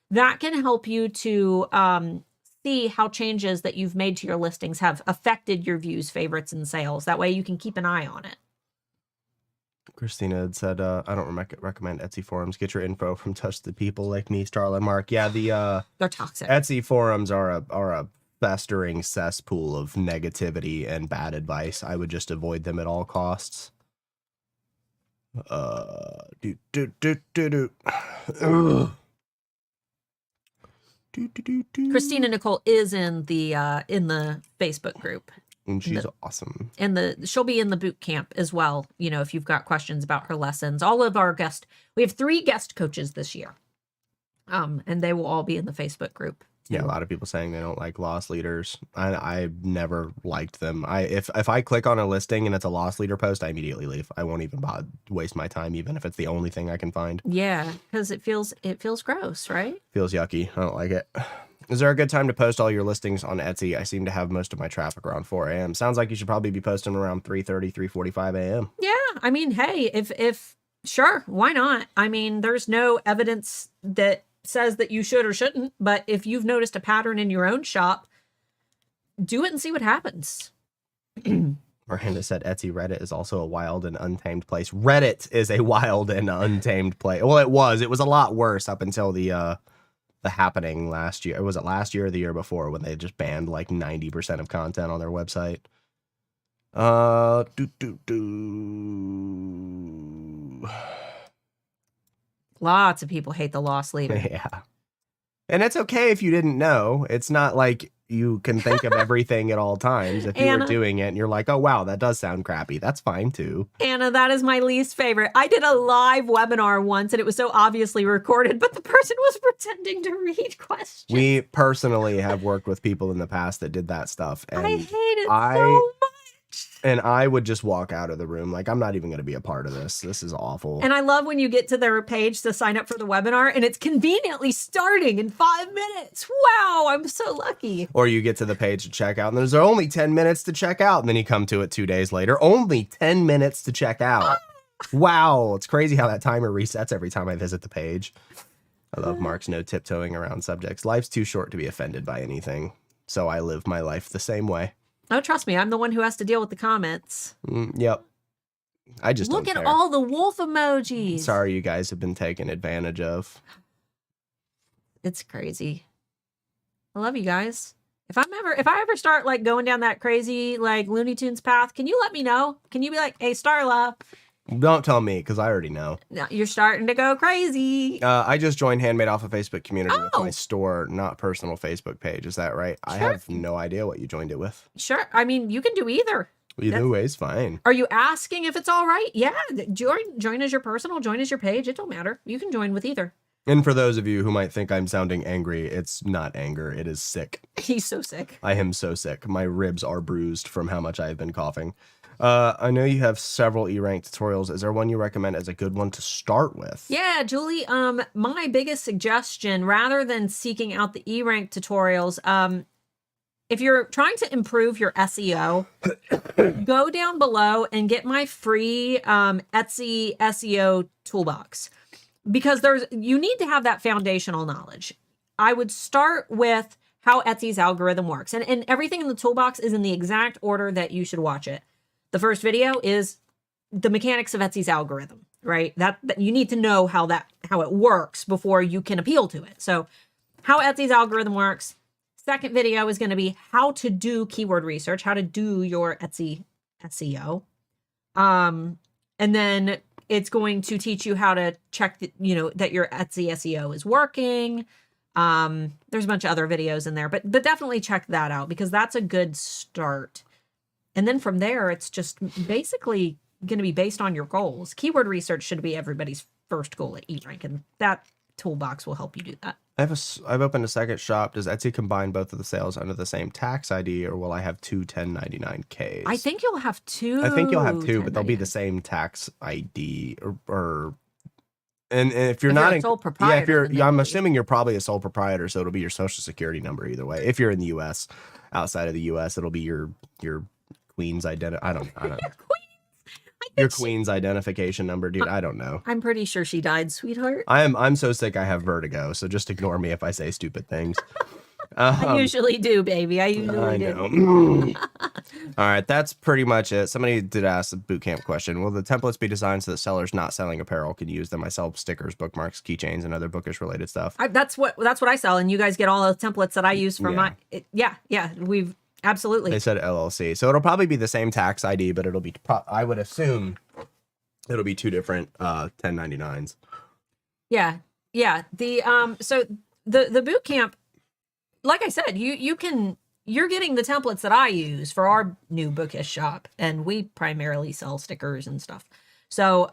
that can help you to see how changes that you've made to your listings have affected your views, favorites, and sales. That way you can keep an eye on it. Christina had said, I don't recommend Etsy forums. Get your info from trusted people like me, Starla and Marc. Yeah, they're toxic. Etsy forums are a festering cesspool of negativity and bad advice. I would just avoid them at all costs. Christina Nicole is in the Facebook group. And she's awesome. And she'll be in the boot camp as well. You know, if you've got questions about her lessons, all of our we have 3 guest coaches this year. And they will all be in the Facebook group. Yeah, a lot of people saying they don't like loss leaders. I never liked them. If I click on a listing and it's a loss leader post, I immediately leave. I won't even waste my time, even if it's the only thing I can find. Yeah, because it feels gross, right? Feels yucky. I don't like it. Is there a good time to post all your listings on Etsy? I seem to have most of my traffic around 4 a.m. Sounds like you should probably be posting around 3:30, 3:45 a.m. Yeah, I mean, hey, if sure, why not? I mean, there's no evidence that says that you should or shouldn't, but if you've noticed a pattern in your own shop, do it and see what happens. Miranda said Etsy Reddit is also a wild and untamed place. Reddit is a wild and untamed place. Well, it was a lot worse up until the happening last year. Was it last year or the year before when they just banned like 90% of content on their website? Lots of people hate the loss leader. Yeah. And it's okay if you didn't know. It's not like you can think of everything at all times. If you were doing it and you're like, oh, wow, that does sound crappy. That's fine, too. Anna, that is my least favorite. I did a live webinar once and it was so obviously recorded, but the person was pretending to read questions. We personally have worked with people in the past that did that stuff. And I hate it so much. And I would just walk out of the room. Like, I'm not even going to be a part of this. This is awful. And I love when you get to their page to sign up for the webinar and it's conveniently starting in 5 minutes. Wow, I'm so lucky. Or you get to the page to check out and there's only 10 minutes to check out. And then you come to it 2 days later. Only 10 minutes to check out. Wow. It's crazy how that timer resets every time I visit the page. I love Mark's no tiptoeing around subjects. Life's too short to be offended by anything. So I live my life the same way. Oh, trust me, I'm the one who has to deal with the comments. Yep. I just look don't at care. all the wolf emojis. Sorry, you guys have been taken advantage of. It's crazy. I love you guys. If I ever start like going down that crazy like Looney Tunes path, can you let me know? Can you be like, hey, Starla? Don't tell me, because I already know. No, you're starting to go crazy. I just joined Handmade Off of Facebook community with my store, not personal Facebook page. Is that right? Sure. I have no idea what you joined it with. Sure. I mean, you can do either. Either way is fine. Are you asking if it's all right? Yeah. Join as your personal, join as your page. It don't matter. You can join with either. And for those of you who might think I'm sounding angry, it's not anger. It is sick. He's so sick. I am so sick. My ribs are bruised from how much I've been coughing. I know you have several eRank tutorials. Is there one you recommend as a good one to start with? Yeah, Julie, my biggest suggestion, rather than seeking out the eRank tutorials, if you're trying to improve your SEO, go down below and get my free Etsy SEO toolbox, because you need to have that foundational knowledge. I would start with how Etsy's algorithm works, and everything in the toolbox is in the exact order that you should watch it. The first video is the mechanics of Etsy's algorithm, right? That you need to know how it works before you can appeal to it. So how Etsy's algorithm works. Second video is going to be how to do keyword research, how to do your Etsy SEO. And then it's going to teach you how to check that your Etsy SEO is working. There's a bunch of other videos in there, but definitely check that out, because that's a good start. And then from there, it's just basically going to be based on your goals. Keyword research should be everybody's first goal at eRank, and that toolbox will help you do that. I've opened a second shop. Does Etsy combine both of the sales under the same tax ID, or will I have two 1099Ks? I think you'll have two. I think you'll have two, but they'll be the 1099s. same tax ID or and if you're If not you're a sole proprietor, then I'm maybe. assuming you're probably a sole proprietor, so it'll be your social security number either way. If you're in the US, outside of the US, it'll be your queen's identity. I don't know. Your queen's identification number, dude. I don't know. I'm pretty sure she died, sweetheart. I'm so sick I have vertigo, so just ignore me if I say stupid things. I usually do, baby. I usually do. know. All right, that's pretty much it. Somebody did ask a boot camp question. Will the templates be designed so that sellers not selling apparel can use them? I sell stickers, bookmarks, keychains, and other bookish related stuff. That's what I sell, and you guys get all the templates that I use for my. Yeah. We've absolutely. They said LLC, so it'll probably be the same tax ID, but it'll be. I would assume it'll be two different 1099s. Yeah. The so the boot camp, like I said, you're getting the templates that I use for our new bookish shop, and we primarily sell stickers and stuff. So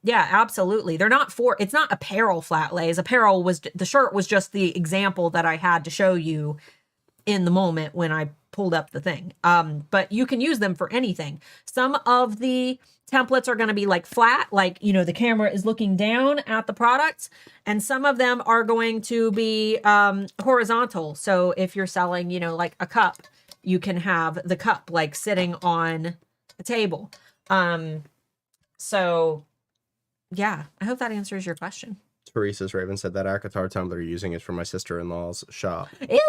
yeah, absolutely. It's not apparel flat lays. Apparel was the shirt was just the example that I had to show you in the moment when I pulled up the thing. But you can use them for anything. Some of the templates are going to be like flat, like, the camera is looking down at the products, and some of them are going to be horizontal. So if you're selling, like a cup, you can have the cup like sitting on a table. So yeah, I hope that answers your question. Teresa's Raven said that Akatar tumbler you're using is for my sister-in-law's shop. Is it?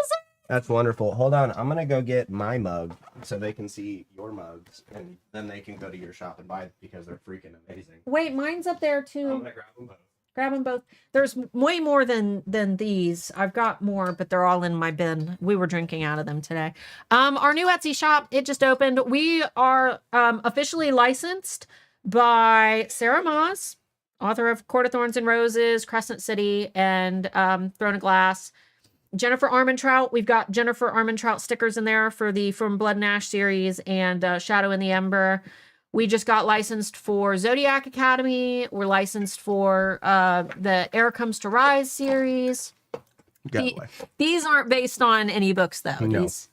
That's wonderful. Hold on. I'm going to go get my mug so they can see your mugs, and then they can go to your shop and buy it because they're freaking amazing. Wait, mine's up there too. I'm going to grab them both. Grab them both. There's way more than these. I've got more, but they're all in my bin. We were drinking out of them today. Our new Etsy shop, it just opened. We are officially licensed by Sarah Moss, author of Court of Thorns and Roses, Crescent City, and Throne of Glass. Jennifer Armentrout. We've got Jennifer Armentrout stickers in there for the From Blood and Ash series and Shadow in the Ember. We just got licensed for Zodiac Academy. We're for the Air Comes to Rise series. These aren't based on any books, though. No. So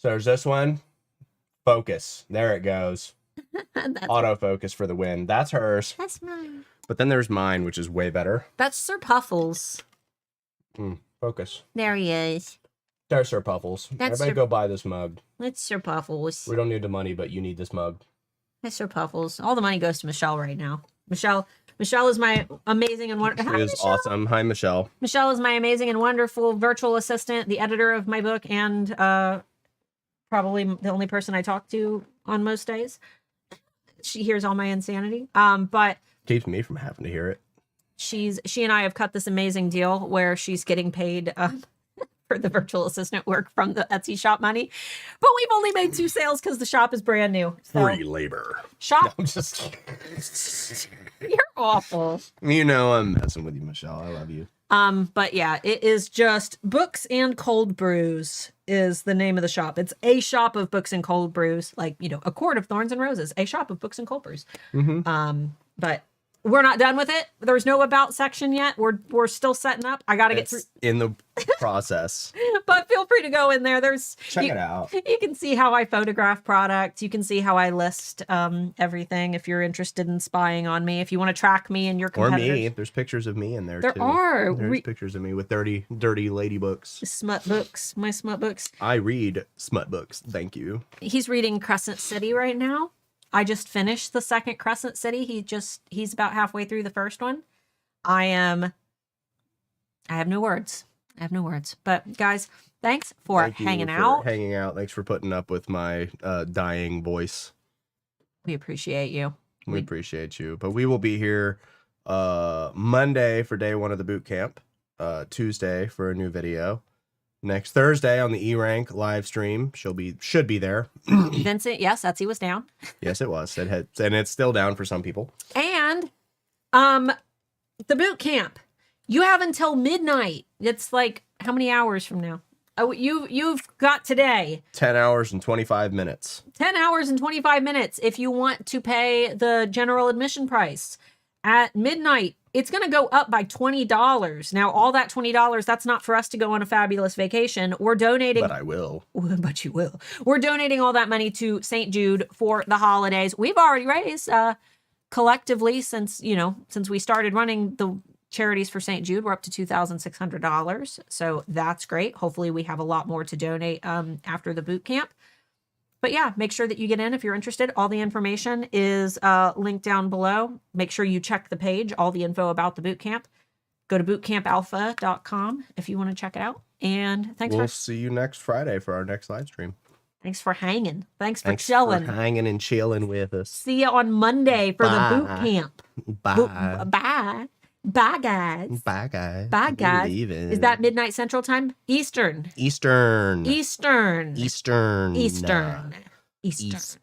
there's this one. Focus. There it goes. Autofocus for the win. That's hers. That's mine. But then there's mine, which is way better. That's Sir Puffles. Focus. There he is. There's Sir Puffles. Everybody go buy this mug. That's Sir Puffles. We don't need the money, but you need this mug. That's Sir Puffles. All the money goes to Michelle right now. Michelle is my amazing and wonderful. She is awesome. Hi, Michelle. Michelle is my amazing and wonderful virtual assistant, the editor of my book, and probably the only person I talk to on most days. She hears all my insanity. But keeps me from having to hear it. She and I have cut this amazing deal where she's getting paid for the virtual assistant work from the Etsy shop money, but we've only made 2 sales because the shop is brand new. So. Free labor. Shop. No, I'm just You're awful. I'm messing with you, Michelle. I love you. But yeah, it is just Books and Cold Brews is the name of the shop. It's a shop of books and cold brews, like, a Court of Thorns and Roses, a shop of books and cold brews. But we're not done with it. There's no about section yet. We're still setting up. I got to get through in the process. But feel free to go in there. Check it out. You can see how I photograph products. You can see how I list everything if you're interested in spying on me. If you want to track me and your competitors. Or me. There's pictures of me in there too. There's pictures of me with dirty lady books. Smut books. My smut books. I read smut books. Thank you. He's reading Crescent City right now. I just finished the second Crescent City. He's about halfway through the first one. I have no words. But guys, thanks for hanging out. Thanks for putting up with my dying voice. We appreciate you. We appreciate you. But we will be here Monday for day 1 of the boot camp, Tuesday for a new video. Next Thursday on the E-Rank live stream, should be there. Vincent, yes, Etsy was down. Yes, it was. And it's still down for some people. And the boot camp, you have until midnight. It's like how many hours from now? Oh, you've got today. 10 hours and 25 minutes. 10 hours and 25 minutes if you want to pay the general admission price. At midnight it's going to go up by $20. Now, all that $20, that's not for us to go on a fabulous vacation. We're donating. But I will. But you will. We're donating all that money to St. Jude for the holidays. We've already raised collectively since we started running the charities for St. Jude. We're up to $2,600. So that's great. Hopefully we have a lot more to donate after the boot camp. But yeah, make sure that you get in if you're interested. All the information is linked down below. Make sure you check the page, all the info about the boot camp. Go to bootcampalpha.com if you want to check it out. And we'll see you next Friday for our next live stream. Thanks for hanging. Thanks for chilling. For hanging and chilling with us. See you on Monday for the boot camp. Bye. Bye. Bye, guys. Bye, guys. Bye, guys. Is that midnight Central Time? Eastern. Eastern. Eastern. Eastern. Eastern. Eastern. Eastern.